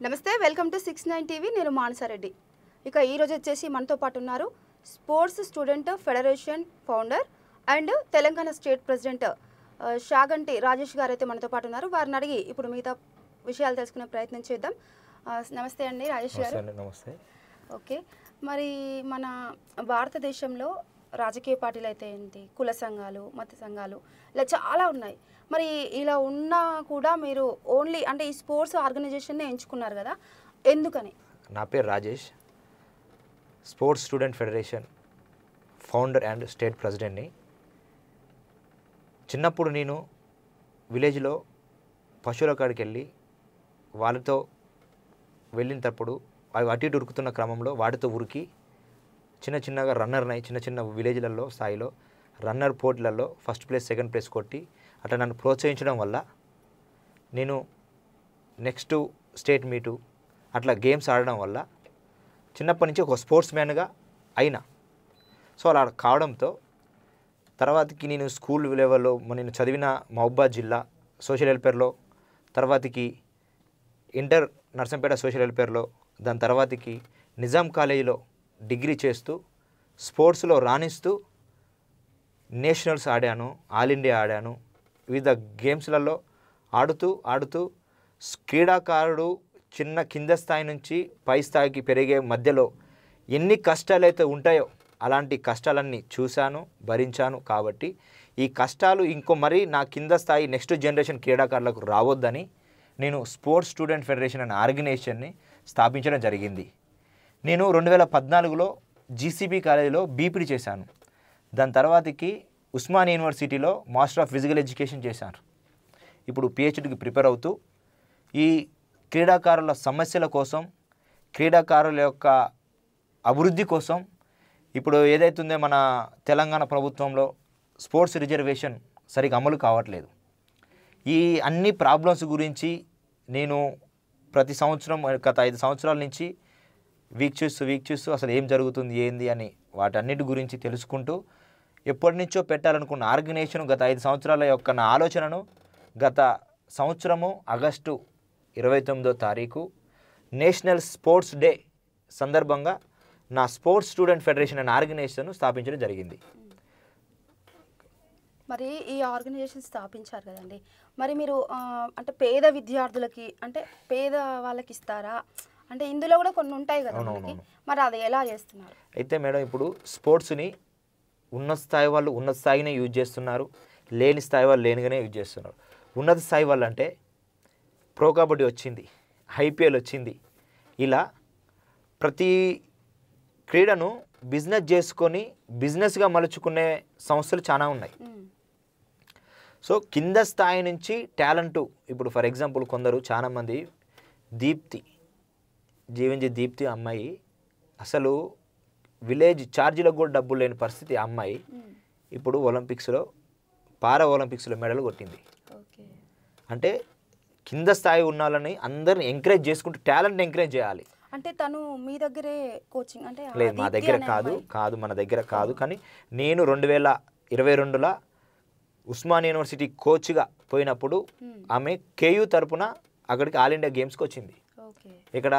నమస్తే, welcome to 69 TV. నేను మానసారెడ్డి. ఇక ఈరోజు వచ్చేసి మనతో పాటు ఉన్నారు sports student federation founder and Telangana state president Shaganti Rajesh garu అయితే మనతో పాటు ఉన్నారు. వారిని అడిగి ఇప్పుడు మిగతా విషయాలు తెలుసుకునే ప్రయత్నం చేద్దాం. నమస్తే అండి రాజేష్ గారు. నమస్తే. ఓకే, మరి మన భారతదేశంలో రాజకీయ పార్టీలు అయితే ఏంటి, కుల సంఘాలు, మత సంఘాలు ఇలా చాలా ఉన్నాయి. మరి ఇలా ఉన్నా కూడా మీరు ఓన్లీ అంటే ఈ స్పోర్ట్స్ ఆర్గనైజేషన్నే ఎంచుకున్నారు కదా, ఎందుకని? నా పేరు Rajesh, sports student federation founder and state ప్రెసిడెంట్ని. చిన్నప్పుడు నేను విలేజ్లో పశువుల కాడికి వెళ్ళి వాళ్ళతో వెళ్ళినప్పుడు అవి అటు ఇటు ఉరుకుతున్న క్రమంలో వాటితో ఉరికి చిన్నగా రన్నర్నై చిన్న విలేజ్లలో స్థాయిలో రన్నర్ పోటీలలో ఫస్ట్ ప్లేస్ సెకండ్ ప్లేస్ కొట్టి అట్లా నన్ను ప్రోత్సహించడం వల్ల నేను నెక్స్ట్ స్టేట్ మీటు అట్లా గేమ్స్ ఆడడం వల్ల చిన్నప్పటి నుంచి ఒక స్పోర్ట్స్ మ్యాన్గా అయినా. సో అలా కావడంతో తర్వాతకి నేను స్కూల్ లెవెల్లో నేను చదివిన మహబూబాద్ జిల్లా సోషల్ వెల్ఫేర్లో, తర్వాతకి ఇంటర్ నర్సంపేట సోషల్ వెల్ఫేర్లో, దాని తర్వాతకి నిజాం కాలేజీలో డిగ్రీ చేస్తూ స్పోర్ట్స్లో రాణిస్తూ నేషనల్స్ ఆడాను, ఆల్ ఇండియా ఆడాను. వివిధ గేమ్స్లలో ఆడుతూ క్రీడాకారుడు చిన్న కింద స్థాయి నుంచి పై స్థాయికి పెరిగే మధ్యలో ఎన్ని కష్టాలైతే ఉంటాయో అలాంటి కష్టాలన్నీ చూశాను, భరించాను. కాబట్టి ఈ కష్టాలు ఇంకో మరీ నా కింద స్థాయి నెక్స్ట్ జనరేషన్ క్రీడాకారులకు రావద్దని నేను స్పోర్ట్స్ స్టూడెంట్ ఫెడరేషన్ అనే ఆర్గనైజేషన్ని స్థాపించడం జరిగింది. నేను 2014లో జీసీబీ కాలేజీలో బీపీడీ చేశాను. దాని తర్వాతకి ఉస్మానియా యూనివర్సిటీలో మాస్టర్ ఆఫ్ ఫిజికల్ ఎడ్యుకేషన్ చేశాను. ఇప్పుడు పిహెచ్డీకి ప్రిపేర్ అవుతూ ఈ క్రీడాకారుల సమస్యల కోసం, క్రీడాకారుల యొక్క అభివృద్ధి కోసం ఇప్పుడు ఏదైతుందో మన తెలంగాణ ప్రభుత్వంలో స్పోర్ట్స్ రిజర్వేషన్ సరిగ్గా అమలు కావట్లేదు. ఈ అన్ని ప్రాబ్లమ్స్ గురించి నేను ప్రతి సంవత్సరం గత 5 సంవత్సరాల నుంచి వీక్ చూస్తూ అసలు ఏం జరుగుతుంది ఏంది అని వాటన్నిటి గురించి తెలుసుకుంటూ ఎప్పటి నుంచో పెట్టాలనుకున్న ఆర్గనైజేషన్ గత 5 సంవత్సరాల యొక్క నా ఆలోచనను గత సంవత్సరము ఆగస్టు 29వ తారీఖు నేషనల్ స్పోర్ట్స్ డే సందర్భంగా నా స్పోర్ట్స్ స్టూడెంట్ ఫెడరేషన్ అనే ఆర్గనైజేషన్ స్థాపించడం జరిగింది. మరి ఈ ఆర్గనైజేషన్ స్థాపించారు కదండి, మరి మీరు అంటే పేద విద్యార్థులకి అంటే పేద వాళ్ళకి ఇస్తారా? అంటే ఇందులో కూడా కొన్ని ఉంటాయి కదా మనకి, మరి అది ఎలా చేస్తున్నారు? అయితే మేడం, ఇప్పుడు స్పోర్ట్స్ని ఉన్నత స్థాయి వాళ్ళు ఉన్నత స్థాయినే యూజ్ చేస్తున్నారు, లేని స్థాయి వాళ్ళు లేనిగానే యూజ్ చేస్తున్నారు. ఉన్నత స్థాయి వాళ్ళు అంటే ప్రో కబడ్డీ వచ్చింది, ఐపీఎల్ వచ్చింది. ఇలా ప్రతి క్రీడను బిజినెస్ చేసుకొని బిజినెస్గా మలుచుకునే సంస్థలు చాలా ఉన్నాయి. సో కింద స్థాయి నుంచి టాలెంటు ఇప్పుడు ఫర్ ఎగ్జాంపుల్ కొందరు చాలామంది దీప్తి అమ్మాయి అసలు విలేజ్ ఛార్జీలకు కూడా డబ్బులు లేని పరిస్థితి. ఆ అమ్మాయి ఇప్పుడు పారా ఒలింపిక్స్లో మెడల్ కొట్టింది. అంటే కింద స్థాయి ఉన్న వాళ్ళని అందరిని ఎంకరేజ్ చేసుకుంటూ టాలెంట్ని ఎంకరేజ్ చేయాలి. అంటే తను మీ దగ్గరే కోచింగ్ అంటే లేదు, మా దగ్గర కాదు మన దగ్గర కాదు. కానీ నేను 2022లో ఉస్మానియా యూనివర్సిటీ కోచ్గా పోయినప్పుడు ఆమె కేయూ తరపున అక్కడికి ఆల్ ఇండియా గేమ్స్కి వచ్చింది. ఇక్కడ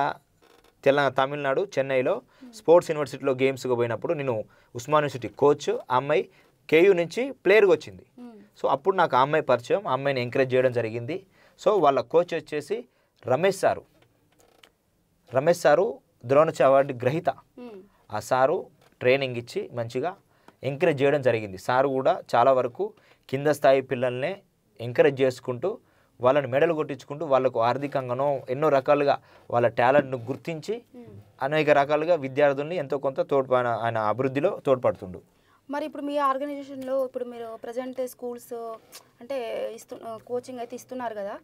తమిళనాడు చెన్నైలో స్పోర్ట్స్ యూనివర్సిటీలో గేమ్స్కి పోయినప్పుడు నేను ఉస్మానియా యూనివర్సిటీ కోచ్, ఆ అమ్మాయి కేయూ నుంచి ప్లేయర్గా వచ్చింది. సో అప్పుడు నాకు ఆ అమ్మాయి పరిచయం, ఆ అమ్మాయిని ఎంకరేజ్ చేయడం జరిగింది. సో వాళ్ళ కోచ్ వచ్చేసి రమేష్ సారు ద్రోణాచార్య అవార్డు గ్రహీత. ఆ సారు ట్రైనింగ్ ఇచ్చి మంచిగా ఎంకరేజ్ చేయడం జరిగింది. సారు కూడా చాలా వరకు కింద స్థాయి పిల్లల్నే ఎంకరేజ్ చేసుకుంటూ వాళ్ళని మెడలు కొట్టించుకుంటూ వాళ్ళకు ఆర్థికంగానో ఎన్నో రకాలుగా వాళ్ళ టాలెంట్ను గుర్తించి అనేక రకాలుగా విద్యార్థుల్ని ఎంతో కొంత ఆయన అభివృద్ధిలో తోడ్పడుతుండు. మరి ఇప్పుడు మీ ఆర్గనైజేషన్లో ఇప్పుడు మీరు ప్రజెంట్ స్కూల్స్ అంటే కోచింగ్ అయితే ఇస్తున్నారు కదా,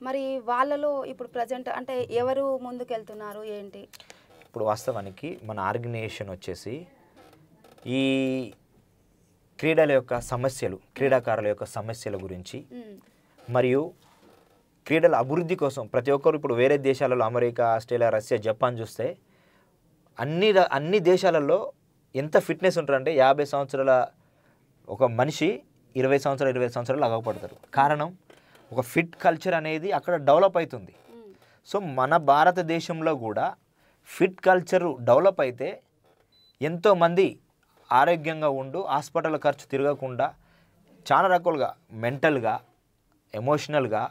మరి వాళ్ళలో ఇప్పుడు ప్రజెంట్ అంటే ఎవరు ముందుకు వెళ్తున్నారు ఏంటి? ఇప్పుడు వాస్తవానికి మన ఆర్గనైజేషన్ వచ్చేసి ఈ క్రీడల యొక్క సమస్యలు, క్రీడాకారుల యొక్క సమస్యల గురించి మరియు క్రీడల అభివృద్ధి కోసం ప్రతి ఒక్కరు ఇప్పుడు వేరే దేశాలలో అమెరికా, ఆస్ట్రేలియా, రష్యా, జపాన్ చూస్తే అన్ని దేశాలలో ఎంత ఫిట్నెస్ ఉంటారంటే 50 సంవత్సరాల ఒక మనిషి 20 సంవత్సరాలు 25 సంవత్సరాలు అగపడతారు. కారణం ఒక ఫిట్ కల్చర్ అనేది అక్కడ డెవలప్ అవుతుంది. సో మన భారతదేశంలో కూడా ఫిట్ కల్చరు డెవలప్ అయితే ఎంతోమంది ఆరోగ్యంగా ఉండు హాస్పిటల్ ఖర్చు తిరగకుండా చాలా రకాలుగా మెంటల్గా, ఎమోషనల్గా,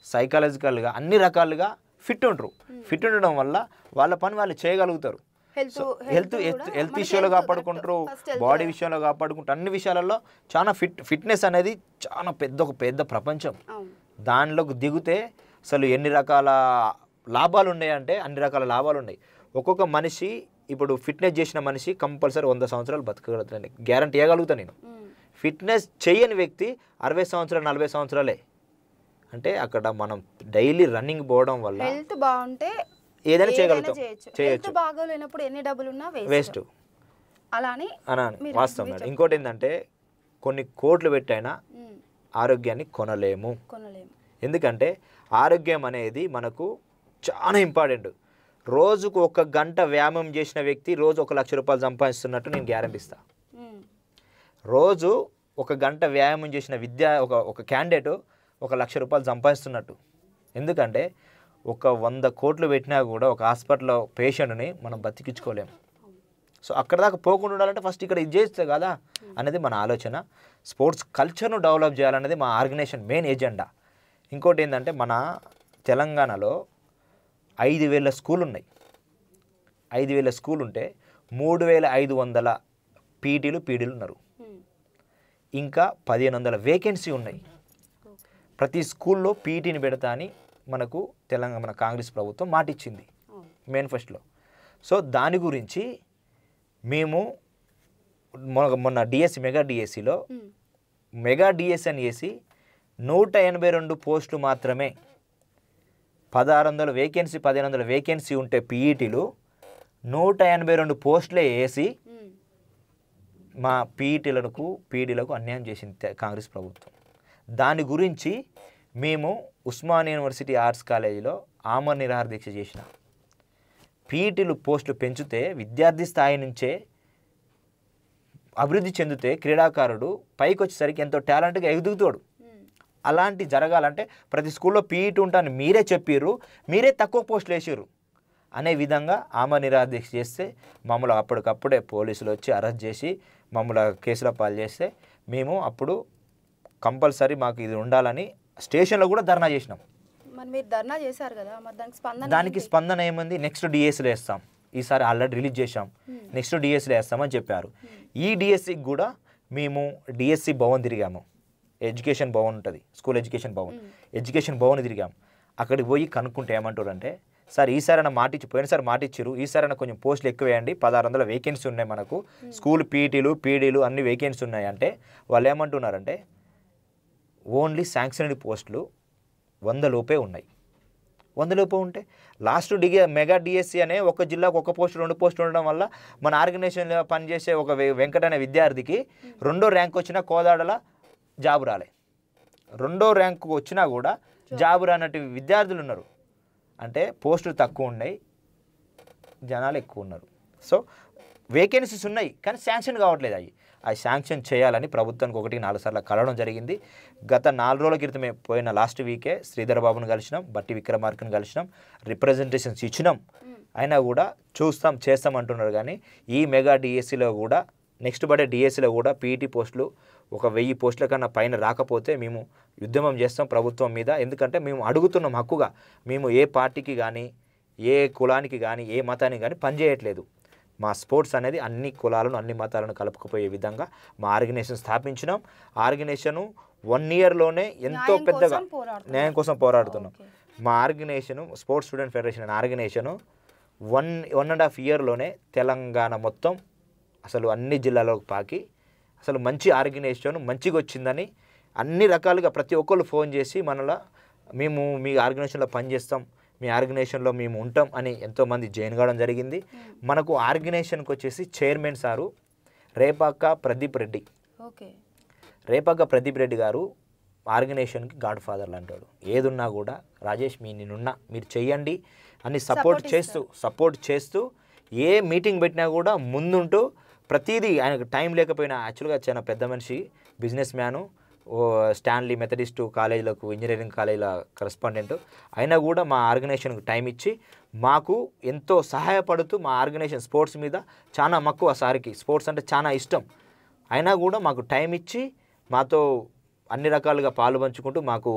సైకాలజికల్గా అన్ని రకాలుగా ఫిట్ ఉంటారు. ఫిట్ ఉండడం వల్ల వాళ్ళ పని వాళ్ళు చేయగలుగుతారు. సో హెల్త్ విషయంలో కాపాడుకుంటారు, బాడీ విషయంలో కాపాడుకుంటారు, అన్ని విషయాలలో చాలా ఫిట్నెస్ అనేది చాలా ఒక పెద్ద ప్రపంచం. దానిలోకి దిగితే అసలు ఎన్ని రకాల లాభాలు ఉన్నాయంటే అన్ని రకాల లాభాలు ఉన్నాయి. ఒక్కొక్క మనిషి ఇప్పుడు ఫిట్నెస్ చేసిన మనిషి కంపల్సరీ 100 సంవత్సరాలు బతకగలుగుతాను, గ్యారంటీ ఇవ్వగలుగుతాను నేను. ఫిట్నెస్ చేయని వ్యక్తి 60 సంవత్సరాలు 40 సంవత్సరాలే. అంటే అక్కడ మనం డైలీ రన్నింగ్ పోవడం వల్ల హెల్త్ బాగుంటే ఏదైనా చేయగలుగుతాం, చేయొచ్చు. బాగోలేనప్పుడు ఎన్ని డబ్బులున్నా వేస్ట్. అలానే వాస్తవం. ఇంకోటి ఏంటంటే కొన్ని కోట్లు పెట్టైనా ఆరోగ్యాన్ని కొనలేము. ఎందుకంటే ఆరోగ్యం అనేది మనకు చాలా ఇంపార్టెంట్. రోజుకు 1 గంట వ్యాయామం చేసిన వ్యక్తి రోజు 1 లక్ష రూపాయలు సంపాదిస్తున్నట్టు నేను గ్యారంటీ ఇస్తాను. రోజు 1 గంట వ్యాయామం చేసిన ఒక క్యాండిడేట్ 1 లక్ష రూపాయలు సంపాదిస్తున్నట్టు. ఎందుకంటే 100 కోట్లు పెట్టినా కూడా ఒక హాస్పిటల్లో పేషెంట్ని మనం బతికించుకోలేము. సో అక్కడ దాకా పోకుండా ఉండాలంటే ఫస్ట్ ఇక్కడ ఇది చేస్తే కదా అనేది మన ఆలోచన. స్పోర్ట్స్ కల్చర్ను డెవలప్ చేయాలనేది మా ఆర్గనైజేషన్ మెయిన్ ఎజెండా. ఇంకోటి ఏంటంటే మన తెలంగాణలో 5,000 స్కూల్ ఉన్నాయి. 5,000 స్కూల్ ఉంటే 3,500 పీడీలు ఉన్నారు. ఇంకా 1,500 వేకెన్సీ ఉన్నాయి. ప్రతి స్కూల్లో పీటీని పెడతా అని మనకు మన కాంగ్రెస్ ప్రభుత్వం మాటిచ్చింది మేనిఫెస్టోలో. సో దాని గురించి మేము మొన్న డిఎస్సి మెగా డిఎస్సి అని వేసి 182 పోస్టులు మాత్రమే, 1,500 వేకెన్సీ ఉంటే పీఈటీలు 182 పోస్టులే వేసి మా పీడీలకు అన్యాయం చేసింది కాంగ్రెస్ ప్రభుత్వం. దాని గురించి మేము ఉస్మానియా యూనివర్సిటీ ఆర్ట్స్ కాలేజీలో ఆమరణ నిరాహార దీక్ష చేసిన. పీఈటీలు పోస్టులు పెంచితే విద్యార్థి స్థాయి నుంచే అభివృద్ధి చెందితే క్రీడాకారుడు పైకి వచ్చేసరికి ఎంతో టాలెంట్గా ఎదుగుతాడు. అలాంటి జరగాలంటే ప్రతి స్కూల్లో పీఈటీ ఉంటాను మీరే చెప్పిర్రు, మీరే తక్కువ పోస్టులు వేసిర్రు అనే విధంగా ఆమరణ నిరాహార దీక్ష చేస్తే మమ్మల్ని అప్పటికప్పుడే పోలీసులు వచ్చి అరెస్ట్ చేసి మమ్మల్ని కేసుల పాలు చేస్తే మేము అప్పుడు కంపల్సరీ మాకు ఇది ఉండాలని స్టేషన్లో కూడా ధర్నా చేసినాం. మరి మీరు ధర్నా చేశారు కదా, మరి దానికి స్పందన ఏముంది, నెక్స్ట్ డిఎస్సీలో వేస్తాం, ఈసారి ఆల్రెడీ రిలీజ్ చేసాం, నెక్స్ట్ డిఎస్సీలో వేస్తామని చెప్పారు. ఈ డిఎస్సికి కూడా మేము డిఎస్సి భవన్ తిరిగాము. ఎడ్యుకేషన్ భవన్ ఉంటుంది, స్కూల్ ఎడ్యుకేషన్ భవన్ తిరిగాము. అక్కడికి పోయి కనుక్కుంటే ఏమంటారు అంటే, సార్ ఈసారైనా పోయినసారి మాటిచ్చారు, ఈసారైనా కొంచెం పోస్టులు ఎక్కువ వేయండి, 1,600 వేకెన్సీ ఉన్నాయి మనకు, స్కూల్ పీడీలు అన్ని వేకెన్సీ ఉన్నాయి అంటే వాళ్ళు ఏమంటున్నారంటే ఓన్లీ శాంక్షన్డ్ పోస్టులు 100 లోపే ఉన్నాయి. 100 లోపే ఉంటే లాస్ట్ మెగా డిఎస్సి అనే ఒక జిల్లాకు 1 పోస్టు 2 పోస్టులు ఉండడం వల్ల మన ఆర్గనైజేషన్లో పనిచేసే ఒక వెంకట అనే విద్యార్థికి 2వ ర్యాంక్ వచ్చినా కోదాడల జాబు రాలే, 2వ ర్యాంకు వచ్చినా కూడా జాబు రానట్టు విద్యార్థులు ఉన్నారు. అంటే పోస్టులు తక్కువ ఉన్నాయి, జనాలు ఎక్కువ ఉన్నారు. సో వేకెన్సీస్ ఉన్నాయి కానీ శాంక్షన్ కావట్లేదు. అవి శాంక్షన్ చేయాలని ప్రభుత్వానికి 1-4 సార్లు కలవడం జరిగింది. గత 4 రోజుల క్రితమే పోయిన లాస్ట్ వీకే శ్రీధర్ బాబును కలిసినాం, బట్టి విక్రమార్కను కలిసినాం, రిప్రజెంటేషన్స్ ఇచ్చినాం. అయినా కూడా చేస్తాం అంటున్నారు. కానీ ఈ మెగా డిఎస్సిలో కూడా నెక్స్ట్ పడే డిఎస్సిలో కూడా పీఈటీ పోస్టులు 1,000 పోస్టుల కన్నా పైన రాకపోతే మేము ఉద్యమం చేస్తాం ప్రభుత్వం మీద. ఎందుకంటే మేము అడుగుతున్నాం హక్కుగా. మేము ఏ పార్టీకి కానీ ఏ కులానికి కానీ ఏ మతానికి కానీ పనిచేయట్లేదు. మా స్పోర్ట్స్ అనేది అన్ని కులాలను అన్ని మతాలను కలుపుకుపోయే విధంగా మా ఆర్గనైజేషన్ స్థాపించినాం. ఆర్గనైజేషను 1 ఇయర్లోనే ఎంతో పెద్దగా న్యాయం కోసం పోరాడుతున్నాం. మా ఆర్గనైజేషను స్పోర్ట్స్ స్టూడెంట్ ఫెడరేషన్ అనే ఆర్గనైజేషను 1.5 ఇయర్లోనే తెలంగాణ మొత్తం అసలు అన్ని జిల్లాలకు పాకి అసలు మంచి ఆర్గనైజేషన్ మంచిగా వచ్చిందని అన్ని రకాలుగా ప్రతి ఒక్కళ్ళు ఫోన్ చేసి మేము మీ ఆర్గనైజేషన్లో పనిచేస్తాం, మీ ఆర్గనైజేషన్లో మేము ఉంటాం అని ఎంతోమంది జాయిన్ కావడం జరిగింది. మనకు ఆర్గనైజేషన్కి వచ్చేసి చైర్మన్ సారు రేపాక ప్రదీప్ రెడ్డి. రేపాక ప్రదీప్ రెడ్డి గారు ఆర్గనైజేషన్కి గాడ్ ఫాదర్ లాంటాడు. ఏదున్నా కూడా రాజేష్ నేనున్నా మీరు చెయ్యండి అని సపోర్ట్ చేస్తూ ఏ మీటింగ్ పెట్టినా కూడా ముందుంటూ ప్రతిదీ ఆయనకు టైం లేకపోయినా యాక్చువల్గా చాలా పెద్ద మనిషి, బిజినెస్ మ్యాను, స్టాన్లీ మెథడిస్ట్ కాలేజీలకు ఇంజనీరింగ్ కాలేజీల కరెస్పాండెంట్ అయినా కూడా మా ఆర్గనైజేషన్కి టైం ఇచ్చి మాకు ఎంతో సహాయపడుతూ మా ఆర్గనైజేషన్ స్పోర్ట్స్ మీద చాలా మక్కువ సార్కి స్పోర్ట్స్ అంటే చాలా ఇష్టం అయినా కూడా మాకు టైం ఇచ్చి మాతో అన్ని రకాలుగా పాలు పంచుకుంటూ మాకు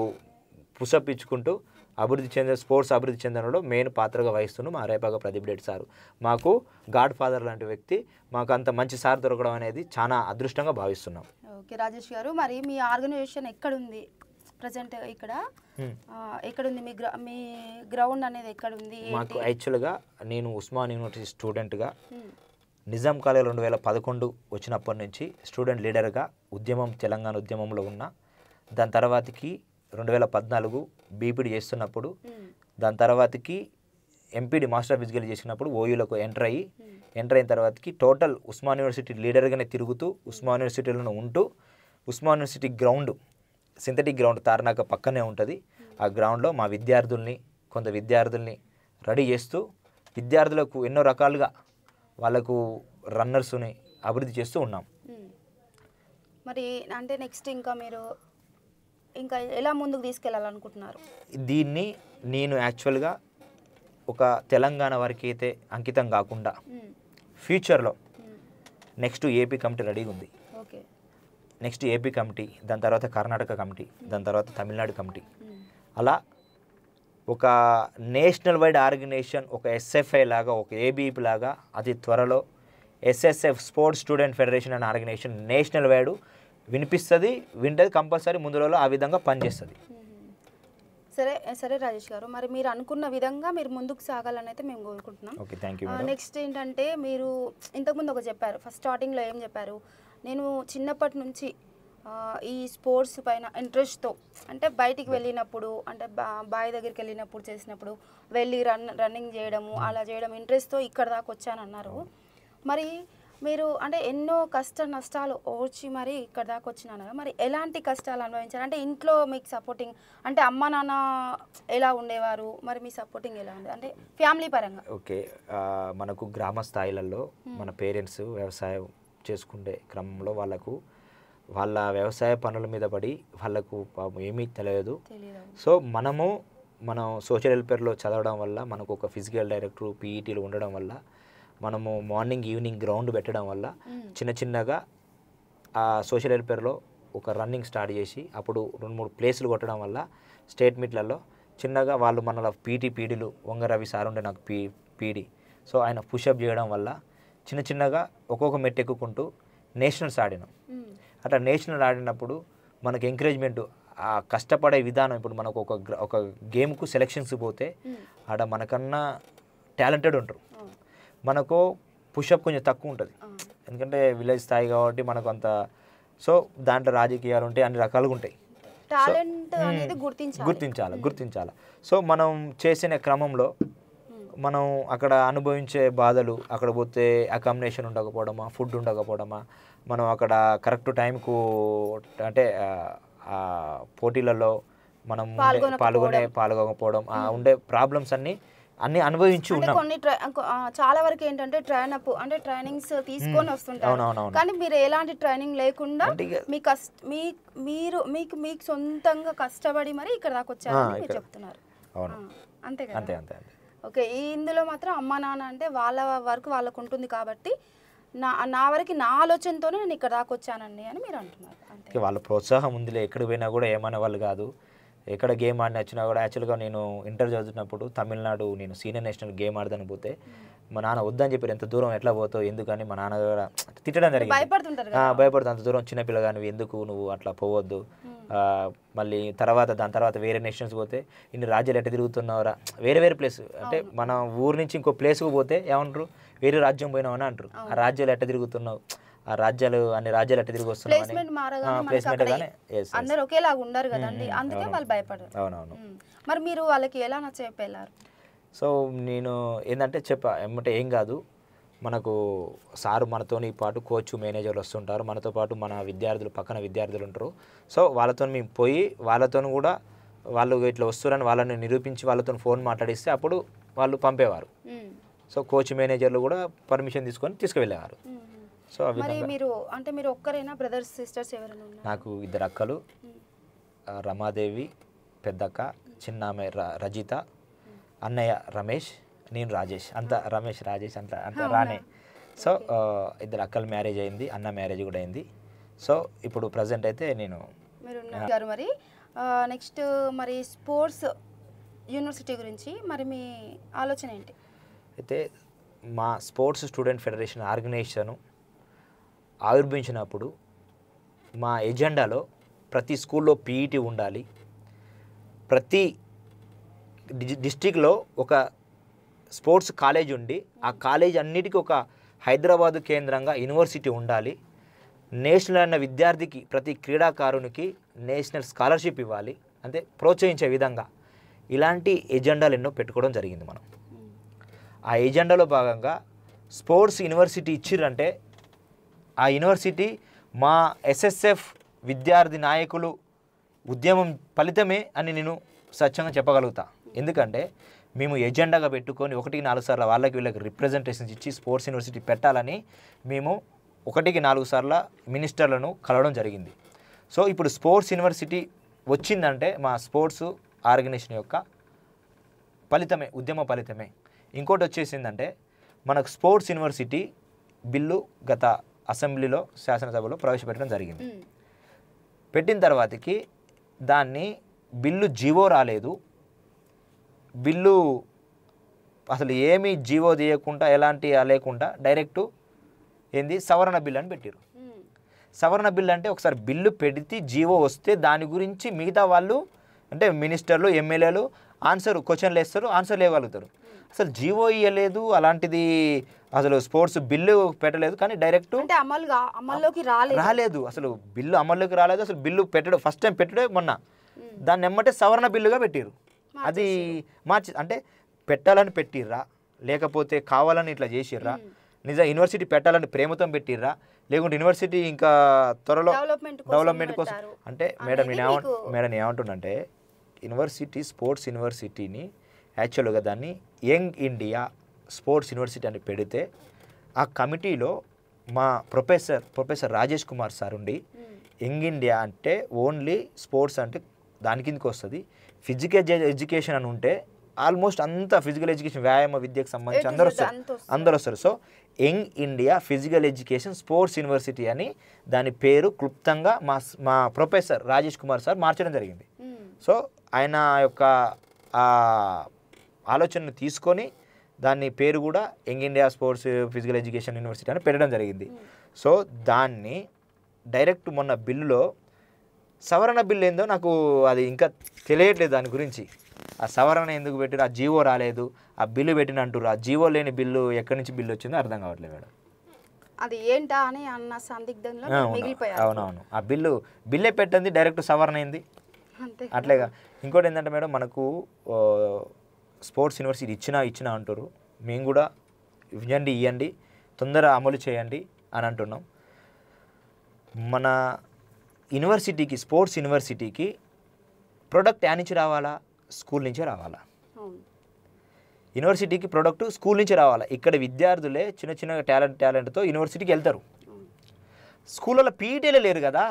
పుషప్ ఇచ్చుకుంటూ స్పోర్ట్స్ అభివృద్ధి చెందడంలో మెయిన్ పాత్రగా వహిస్తున్న మా రేపాక ప్రదీప్ రెడ్డి సారు మాకు గాడ్ ఫాదర్ లాంటి వ్యక్తి మాకు అంత మంచి సార్ దొరకడం అనేది చాలా అదృష్టంగా భావిస్తున్నాం. ఓకే రాజేష్ గారు, మరి మీ ఆర్గనైజేషన్ ఎక్కడుంది ప్రజెంట్? ఇక్కడ ఎక్కడుంది మీ గ్రౌండ్ అనేది ఎక్కడుంది? మాకు యాక్చువల్గా నేను ఉస్మాన్ యూనివర్సిటీ స్టూడెంట్గా నిజాం కాలేజ్ 2011 వచ్చినప్పటి నుంచి స్టూడెంట్ లీడర్గా తెలంగాణ ఉద్యమంలో ఉన్న. దాని తర్వాతకి 2014 బీపీడీ చేస్తున్నప్పుడు, దాని తర్వాతకి ఎంపీడీ మాస్టర్ ఆఫ్ ఫిజికల్ చేసినప్పుడు ఓయూలకు ఎంటర్ అయిన తర్వాతకి టోటల్ ఉస్మాన్ యూనివర్సిటీ లీడర్గానే తిరుగుతూ ఉస్మాన్ యూనివర్సిటీలో ఉంటూ Osman university ground synthetic ground Tarnaka పక్కనే ఉంటుంది. ఆ గ్రౌండ్లో మా కొంత విద్యార్థుల్ని రెడీ చేస్తూ విద్యార్థులకు ఎన్నో రకాలుగా వాళ్ళకు రన్నర్స్ని అభివృద్ధి చేస్తూ ఉన్నాం. మరి అంటే నెక్స్ట్ ఇంకా ఎలా ముందుకు తీసుకెళ్ళాలనుకుంటున్నారు? దీన్ని నేను యాక్చువల్గా ఒక తెలంగాణ వరకు అయితే అంకితం కాకుండా ఫ్యూచర్లో నెక్స్ట్ ఏపీ కమిటీ రెడీగా ఉంది. నెక్స్ట్ ఏపీ కమిటీ, దాని తర్వాత కర్ణాటక కమిటీ, దాని తర్వాత తమిళనాడు కమిటీ, అలా ఒక నేషనల్ వైడ్ ఆర్గనైజేషన్, ఒక ఎస్ఎఫ్ఐ లాగా, ఒక ఏబీపీ లాగా అతి త్వరలో ఎస్ఎస్ఎఫ్ స్పోర్ట్స్ స్టూడెంట్ ఫెడరేషన్ అనే ఆర్గనైజేషన్ నేషనల్ వైడ్ వింటది కంపల్సరీ ముందు రోజులో ఆ విధంగా పనిచేస్తుంది. సరే రాజేష్ గారు, మరి మీరు అనుకున్న విధంగా మీరు ముందుకు సాగాలని అయితే మేము కోరుకుంటున్నాం. Okay, thank you. నెక్స్ట్ ఏంటంటే మీరు ఇంతకుముందు చెప్పారు, ఫస్ట్ స్టార్టింగ్లో ఏం చెప్పారు, నేను చిన్నప్పటి నుంచి ఈ స్పోర్ట్స్ పైన ఇంట్రెస్ట్తో అంటే బయటికి వెళ్ళినప్పుడు అంటే బావి దగ్గరికి వెళ్ళినప్పుడు చేసినప్పుడు వెళ్ళి రన్నింగ్ చేయడము అలా చేయడం ఇంట్రెస్ట్తో ఇక్కడ దాకా వచ్చానన్నారు. మరి మీరు అంటే ఎన్నో కష్ట నష్టాలు ఓర్చి మరి ఇక్కడ దాకా వచ్చినాను కదా, మరి ఎలాంటి కష్టాలు అనుభవించారు? అంటే ఇంట్లో మీకు సపోర్టింగ్ అంటే అమ్మ నాన్న ఎలా ఉండేవారు, మరి మీ సపోర్టింగ్ ఎలా ఉంది అంటే ఫ్యామిలీ పరంగా? ఓకే, మనకు గ్రామ స్థాయిలలో మన పేరెంట్స్ వ్యవసాయం చేసుకునే క్రమంలో వాళ్ళ వ్యవసాయ పనుల మీద పడి వాళ్ళకు ఏమీ తెలియదు. సో మనం సోషల్ వెల్ఫేర్లో చదవడం వల్ల మనకు ఒక ఫిజికల్ డైరెక్టర్ పీఈటీలు ఉండడం వల్ల మనము మార్నింగ్ ఈవినింగ్ గ్రౌండ్ పెట్టడం వల్ల చిన్నగా ఆ సోషల్ వెల్ఫేర్లో ఒక రన్నింగ్ స్టార్ట్ చేసి అప్పుడు 2-3 ప్లేసులు కొట్టడం వల్ల స్టేట్ మీట్లలో చిన్నగా వాళ్ళు మన పీడీలు వంగరవి సార్ ఉండే నాకు పీడీ. సో ఆయన పుషప్ చేయడం వల్ల చిన్నగా ఒక్కొక్క మెట్టు ఎక్కుకుంటూ నేషనల్స్ ఆడినాం. అట్లా నేషనల్ ఆడినప్పుడు మనకు ఎంకరేజ్మెంట్ ఆ కష్టపడే విధానం, ఇప్పుడు మనకు ఒక గేమ్కు సెలెక్షన్స్ పోతే ఆడ మనకన్నా టాలెంటెడ్ ఉంటారు, మనకు పుషప్ కొంచెం తక్కువ ఉంటుంది ఎందుకంటే విలేజ్ స్థాయి కాబట్టి మనకు అంత. సో దాంట్లో రాజకీయాలు ఉంటాయి, అన్ని రకాలుగా ఉంటాయి, గుర్తించాలి. సో మనం చేసిన క్రమంలో మనం అక్కడ అనుభవించే బాధలు, అక్కడ పోతే అకామిడేషన్ ఉండకపోవడమా, ఫుడ్ ఉండకపోవడమా, మనం అక్కడ కరెక్ట్ టైంకు అంటే పోటీలలో మనం పాల్గొనకపోవడం, ఉండే ప్రాబ్లమ్స్ అన్నీ అనుభవించి ఉన్నాం. కొన్ని చాలా వరకు ఏంటంటే ట్రైనింగ్స్ తీసుకొని వస్తుంటారు, కానీ మీరు ఎలాంటి ట్రైనింగ్ లేకుండా మీకు సొంతంగా కష్టపడి మరి ఇక్కడ దాకా వచ్చారని మీరు చెప్తున్నారు. అంతే కదా? ఓకే, ఇందులో మాత్రం అమ్మా నాన్న అంటే వాళ్ళ వరకు వాళ్ళకు ఉంటుంది కాబట్టి నా వరకు నా ఆలోచనతోనే నేను ఇక్కడ దాకా వచ్చానండి అని మీరు అంటున్నారు. అంతే, వాళ్ళ ప్రోత్సాహం ఉందిలే. ఎక్కడికి పోయినా కూడా ఏమనే వాళ్ళు కాదు, ఎక్కడ గేమ్ ఆడిన వచ్చినా కూడా. యాక్చువల్గా నేను ఇంటర్ చదువుతున్నప్పుడు తమిళనాడు నేను సీనియర్ నేషనల్ గేమ్ ఆడదని పోతే మా నాన్న వద్దని చెప్పారు. ఎంత దూరం ఎట్లా పోతావు ఎందుకని మా నాన్న కూడా తిట్టడం జరిగింది. భయపడుతుంది, అంత దూరం చిన్నపిల్లగా నువ్వు ఎందుకు నువ్వు అట్లా పోవద్దు. మళ్ళీ దాని తర్వాత వేరే నేషనల్స్ పోతే ఇన్ని రాజ్యాలు ఎట్లా తిరుగుతున్నావురా, వేరే ప్లేస్ అంటే మన ఊరు నుంచి ఇంకో ప్లేస్కి పోతే ఏమంటారు, వేరే రాజ్యం పోయినావు అని అంటారు. ఆ రాజ్యాలు ఎట్లా తిరుగుతున్నావు, ఆ అన్ని రాజ్యాలు ఎట్లా తిరిగి వస్తున్నావు, ప్లేస్మెంట్ గానే అందరూ ఒకేలాగా ఉండరు కదండి, అందుకే వాళ్ళు భయపడరు. అవునవును. మరి మీరు వాళ్ళకి ఎలా చెప్పారు? సో నేను ఏంటంటే ఏమంటే ఏం కాదు, మనకు సారు మనతోని పాటు కోచ్ మేనేజర్లు వస్తుంటారు, మనతో పాటు మన పక్కన విద్యార్థులు ఉంటారు. సో వాళ్ళతో మేము పోయి వాళ్ళతో కూడా వాళ్ళు ఇట్లా వస్తున్నారని వాళ్ళని నిరూపించి వాళ్ళతో ఫోన్ మాట్లాడిస్తే అప్పుడు వాళ్ళు పంపేవారు. సో కోచ్ మేనేజర్లు కూడా పర్మిషన్ తీసుకువెళ్ళేవారు. సో మీరు ఒక్కరేనా, బ్రదర్స్ సిస్టర్స్ ఎవరైనా? నాకు 2 అక్కలు రమాదేవి, పెద్దక్క, చిన్నామె రజిత, అన్నయ్య రమేష్, నేను రాజేష్, అంత రమేష్ రాజేష్ అంత రానే. సో ఇద్దరు అక్కల మ్యారేజ్ అయింది, అన్న మ్యారేజ్ కూడా అయింది. సో ఇప్పుడు ప్రజెంట్ అయితే నేను గారు మరి నెక్స్ట్ మరి స్పోర్ట్స్ యూనివర్సిటీ గురించి మరి మీ ఆలోచన ఏంటి? అయితే మా స్పోర్ట్స్ స్టూడెంట్ ఫెడరేషన్ ఆర్గనైజేషన్ ఆవిర్భవించినప్పుడు మా ఎజెండాలో ప్రతి స్కూల్లో పీఈటీ ఉండాలి, ప్రతి డిస్టిక్లో ఒక స్పోర్ట్స్ కాలేజ్ ఉండి ఆ కాలేజ్ అన్నిటికీ ఒక హైదరాబాదు కేంద్రంగా యూనివర్సిటీ ఉండాలి, నేషనల్ అన్న విద్యార్థికి ప్రతి క్రీడాకారునికి నేషనల్ స్కాలర్షిప్ ఇవ్వాలి, అంటే ప్రోత్సహించే విధంగా ఇలాంటి ఎజెండాలు ఎన్నో పెట్టుకోవడం జరిగింది. మనం ఆ ఎజెండాలో భాగంగా స్పోర్ట్స్ యూనివర్సిటీ ఇచ్చిర్రంటే ఆ యూనివర్సిటీ మా ఎస్ఎస్ఎఫ్ విద్యార్థి నాయకులు ఉద్యమం ఫలితమే అని నేను స్వచ్ఛంగా చెప్పగలుగుతా. ఎందుకంటే మేము ఎజెండాగా పెట్టుకొని 1-4 సార్లు వాళ్ళకి వీళ్ళకి రిప్రజెంటేషన్స్ ఇచ్చి స్పోర్ట్స్ యూనివర్సిటీ పెట్టాలని మేము 1-4 సార్లు మినిస్టర్లను కలవడం జరిగింది. సో ఇప్పుడు స్పోర్ట్స్ యూనివర్సిటీ వచ్చిందంటే మా స్పోర్ట్స్ ఆర్గనైజేషన్ యొక్క ఫలితమే, ఉద్యమ ఫలితమే. ఇంకోటి వచ్చేసిందంటే మనకు స్పోర్ట్స్ యూనివర్సిటీ బిల్లు గత అసెంబ్లీలో శాసనసభలో ప్రవేశపెట్టడం జరిగింది. పెట్టిన తర్వాతకి దాన్ని బిల్లు జీవో రాలేదు, బిల్లు అసలు ఏమీ జీవో తీయకుండా ఎలాంటి లేకుండా డైరెక్టు ఏంది సవరణ బిల్లు అని పెట్టారు. సవరణ బిల్లు అంటే ఒకసారి బిల్లు పెడితే జీవో వస్తే దాని గురించి మిగతా వాళ్ళు అంటే మినిస్టర్లు ఎమ్మెల్యేలు క్వశ్చన్లు వేస్తారు, ఆన్సర్లు ఇవ్వగలుగుతారు. అసలు జీవో ఇవ్వలేదు, అలాంటిది అసలు స్పోర్ట్స్ బిల్లు పెట్టలేదు, కానీ డైరెక్ట్ అమల్లోకి రాలేదు, అసలు బిల్లు అమల్లోకి రాలేదు. అసలు బిల్లు పెట్టడం ఫస్ట్ టైం పెట్టడే మొన్న, దాన్ని ఎమ్మటే సవరణ బిల్లుగా పెట్టిర్రు. అది మార్చి అంటే పెట్టాలని పెట్టిర్రా లేకపోతే కావాలని ఇట్లా చేసిర్రా, నిజం యూనివర్సిటీ పెట్టాలని ప్రేమతో పెట్టిర్రా లేకుంటే యూనివర్సిటీ ఇంకా త్వరలో డెవలప్మెంట్ కోసం అంటే మేడం నేను ఏమంటున్నంటే స్పోర్ట్స్ యూనివర్సిటీని యాక్చువల్గా దాన్ని యంగ్ ఇండియా స్పోర్ట్స్ యూనివర్సిటీ అని పెడితే ఆ కమిటీలో మా ప్రొఫెసర్ రాజేష్ కుమార్ సార్ ఉండి యంగ్ ఇండియా అంటే ఓన్లీ స్పోర్ట్స్ అంటే దాని కిందకి వస్తుంది, ఫిజికల్ ఎడ్యుకేషన్ అని ఉంటే ఆల్మోస్ట్ అంతా ఫిజికల్ ఎడ్యుకేషన్ వ్యాయామ విద్యకు సంబంధించి అందరూ వస్తారు. So young India physical education sports university అని దాని పేరు క్లుప్తంగా మా ప్రొఫెసర్ రాజేష్ కుమార్ సార్ మార్చడం జరిగింది. సో ఆయన యొక్క ఆలోచనను తీసుకొని దాన్ని పేరు కూడా young India sports physical education university అని పెట్టడం జరిగింది. సో దాన్ని డైరెక్ట్ మొన్న బిల్లులో సవరణ బిల్లు ఏందో నాకు అది ఇంకా తెలియట్లేదు దాని గురించి. ఆ సవరణ ఎందుకు పెట్టారు, ఆ జీవో రాలేదు, ఆ బిల్లు పెట్టిన అంటారు, ఆ జీవో లేని బిల్లు ఎక్కడి నుంచి బిల్లు వచ్చిందో అర్థం కావట్లేదు మేడం. అది ఏంటా అని అన్న సందిగ్ధంలో మిగిలిపోయారు. అవునవును, ఆ బిల్లే పెట్టింది డైరెక్ట్ సవరణ అయింది అట్లేగా. ఇంకోటి ఏంటంటే మేడం మనకు స్పోర్ట్స్ యూనివర్సిటీ ఇచ్చినా అంటారు, మేము కూడా ఇవ్వండి తొందర అమలు చేయండి అని అంటున్నాం. మన యూనివర్సిటీకి స్పోర్ట్స్ యూనివర్సిటీకి ప్రొడక్ట్ యాడ్ నుంచి రావాలా, స్కూల్ నుంచే రావాలా? యూనివర్సిటీకి ప్రొడక్ట్ స్కూల్ నుంచి రావాలా. ఇక్కడ విద్యార్థులే చిన్న టాలెంట్తో యూనివర్సిటీకి వెళ్తారు, స్కూళ్ళలో పీఈటీలే లేరు కదా,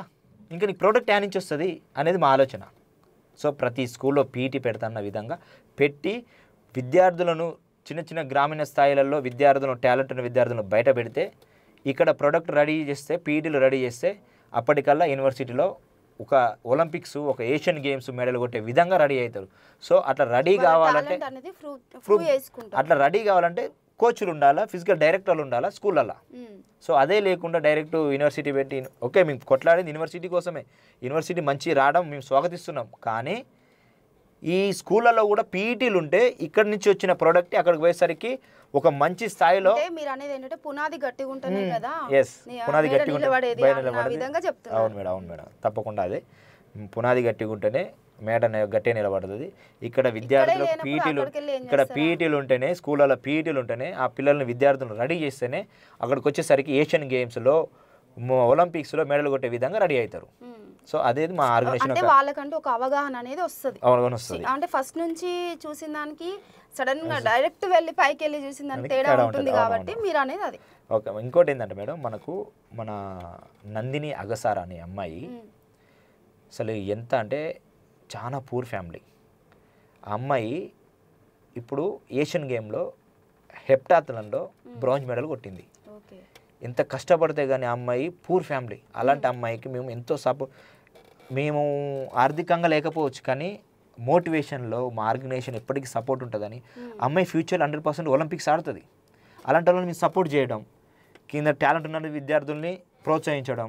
ఇంకా నీకు ప్రోడక్ట్ యాడ్ నుంచి వస్తుంది అనేది మా ఆలోచన. సో ప్రతి స్కూల్లో పీఈటీ పెడతాన్న విధంగా పెట్టి విద్యార్థులను చిన్న గ్రామీణ స్థాయిలలో టాలెంట్ ఉన్న విద్యార్థులను బయట పెడితే ఇక్కడ ప్రొడక్ట్ రెడీ చేస్తే పీఈటీలు రెడీ చేస్తే అప్పటికల్లా యూనివర్సిటీలో ఒక ఒలింపిక్స్ ఒక ఏషియన్ గేమ్స్ మెడల్ కొట్టే విధంగా రెడీ అవుతారు. సో అట్లా రెడీ కావాలంటే కోచ్లు ఉండాలా, ఫిజికల్ డైరెక్టర్లు ఉండాలా స్కూళ్ళల్లో. సో అదే లేకుండా డైరెక్ట్ యూనివర్సిటీ పెట్టి ఓకే మేము కొట్లాడేది యూనివర్సిటీ కోసమే, యూనివర్సిటీ మంచి రావడం మేము స్వాగతిస్తున్నాం, కానీ ఈ స్కూళ్ళల్లో కూడా పీఈటీలు ఉంటే ఇక్కడ నుంచి వచ్చిన ప్రోడక్ట్ అక్కడికి పోయేసరికి ఒక మంచి స్థాయిలో మీరు అనేది ఏంటంటే పునాది గట్టిగా ఉంటేనే కదా. పునాది గట్టిగా అవును మేడం తప్పకుండా అదే పునాది గట్టిగా ఉంటేనే మేడ గట్టిగా నిలబడుతుంది. ఇక్కడ విద్యార్థులకు పీఈటీలు ఉంటేనే స్కూళ్ళలో పీఈటీలు ఉంటేనే ఆ పిల్లల్ని విద్యార్థులను రెడీ చేస్తేనే అక్కడికి వచ్చేసరికి ఏషియన్ గేమ్స్లో ఒలింపిక్స్లో మెడల్ కొట్టే విధంగా రెడీ అవుతారు. సో అదే మా ఆర్గనైజేషన్ అంటే వాళ్ళకంటూ ఒక అవగాహన అనేది వస్తుంది. అంటే ఫస్ట్ నుంచి చూసిన దానికి సడన్ గా డైరెక్ట్ వెళ్ళి పైకి వెళ్ళి చూసిన దానికి తేడా ఉంటుంది కాబట్టి మీరు అనేది అది. ఓకే, ఇంకోటి ఏంటంటే మేడం మన నందిని అగసార్ అనే అమ్మాయి అసలు ఎంత అంటే చాలా పూర్ ఫ్యామిలీ. ఆ అమ్మాయి ఇప్పుడు ఏషియన్ గేమ్లో హెప్టాథ్లాన్లో బ్రాంజ్ మెడల్ కొట్టింది. ఎంత కష్టపడితే కానీ ఆ అమ్మాయి పూర్ ఫ్యామిలీ. అలాంటి అమ్మాయికి మేము ఎంతో మేము ఆర్థికంగా లేకపోవచ్చు కానీ మోటివేషన్లో మా ఆర్గనైజేషన్ ఎప్పటికీ సపోర్ట్ ఉంటుందని అమ్మాయి ఫ్యూచర్ 100% ఒలింపిక్స్ ఆడుతుంది. అలాంటి వాళ్ళని మేము సపోర్ట్ చేయడం, కింద టాలెంట్ ఉన్న విద్యార్థుల్ని ప్రోత్సహించడం,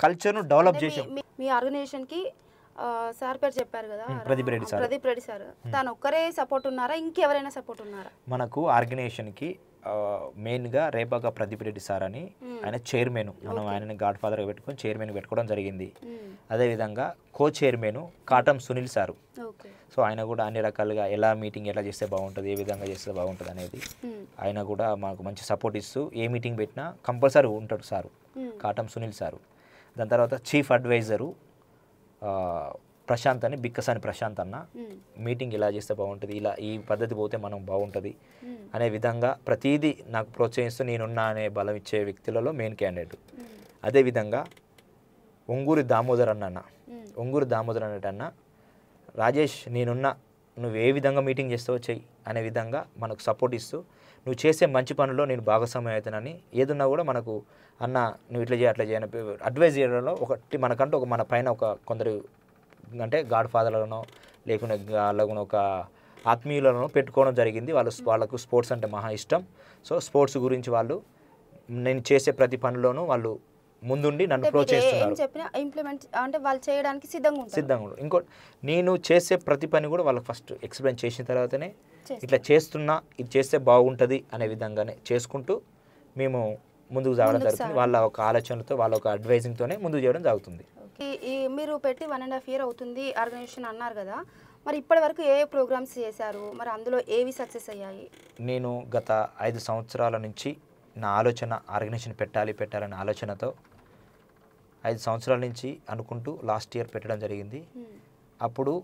కల్చర్ను డెవలప్ చేసాం. మీ ఆర్గనైజేషన్కి సార్ పేరు చెప్పారు కదా, ప్రదీప్ రెడ్డి సార్, తను ఒక్కరే సపోర్ట్ ఉన్నారా, ఇంకెవరైనా సపోర్ట్ ఉన్నారా? మనకు ఆర్గనైజేషన్కి మెయిన్గా రేపాక ప్రదీప్ రెడ్డి సార్ అని ఆయన చైర్మన్, మనం ఆయనని గాడ్ ఫాదర్గా పెట్టుకొని చైర్మన్ పెట్టుకోవడం జరిగింది. అదేవిధంగా co chairman Katam Sunil sir. So ఆయన కూడా అన్ని రకాలుగా ఎలా మీటింగ్ ఎలా చేస్తే బాగుంటుంది, ఏ విధంగా చేస్తే బాగుంటుంది అనేది ఆయన కూడా మాకు మంచి సపోర్ట్ ఇస్తూ ఏ మీటింగ్ పెట్టినా కంపల్సరీ ఉంటాడు సారు, కాటం సునీల్ సారు. దాని తర్వాత చీఫ్ అడ్వైజరు ప్రశాంత్ అని, బిక్కసాని ప్రశాంత్ అన్న, మీటింగ్ ఇలా చేస్తే బాగుంటుంది, ఇలా ఈ పద్ధతి పోతే మనం బాగుంటుంది అనే విధంగా ప్రతిదీ నాకు ప్రోత్సహిస్తూ నేనున్నా అనే బలం ఇచ్చే వ్యక్తులలో మెయిన్ క్యాండిడేట్. అదేవిధంగా ఒంగూరి దామోదర్ అన్న రాజేష్ నేనున్నా, నువ్వు ఏ విధంగా మీటింగ్ చేస్తావో చెయ్యి అనే విధంగా మనకు సపోర్ట్ ఇస్తూ, నువ్వు చేసే మంచి పనుల్లో నేను భాగస్వామ్యం అవుతానని, ఏదున్నా కూడా మనకు అన్న నువ్వు ఇట్లా చేయి అట్లా చేయని అడ్వైజ్ చేయడంలో ఒకటి మనకంటూ మన పైన ఒక కొందరు అంటే గాడ్ ఫాదర్లను లేకుండా వాళ్ళకు ఒక ఆత్మీయులను పెట్టుకోవడం జరిగింది. వాళ్ళకు స్పోర్ట్స్ అంటే మహా ఇష్టం. సో స్పోర్ట్స్ గురించి వాళ్ళు నేను చేసే ప్రతి పనిలోనూ వాళ్ళు ముందుండి నన్ను ప్రోత్సహిస్తున్నారు. ఇంప్లిమెంట్ అంటే వాళ్ళు చేయడానికి సిద్ధంగా ఇంకో నేను చేసే ప్రతి పని కూడా వాళ్ళకి ఫస్ట్ ఎక్స్ప్లెయిన్ చేసిన తర్వాతనే ఇట్లా చేస్తున్నా, ఇది చేస్తే బాగుంటుంది అనే విధంగానే చేసుకుంటూ మేము ముందుకు సాగడం జరుగుతుంది. వాళ్ళ ఒక ఆలోచనలతో వాళ్ళ ఒక అడ్వైజింగ్తోనే ముందుకు చేయడం జరుగుతుంది. మీరు పెట్టి 1.5 year అవుతుంది ఆర్గనైజేషన్ అన్నారు కదా, మరి ఇప్పటి వరకు ఏ ప్రోగ్రామ్స్ చేశారు, మరి అందులో ఏవి సక్సెస్ అయ్యాయి? నేను గత 5 సంవత్సరాల నుంచి నా ఆలోచన ఆర్గనైజేషన్ పెట్టాలనే ఆలోచనతో 5 సంవత్సరాల నుంచి అనుకుంటూ లాస్ట్ ఇయర్ పెట్టడం జరిగింది. అప్పుడు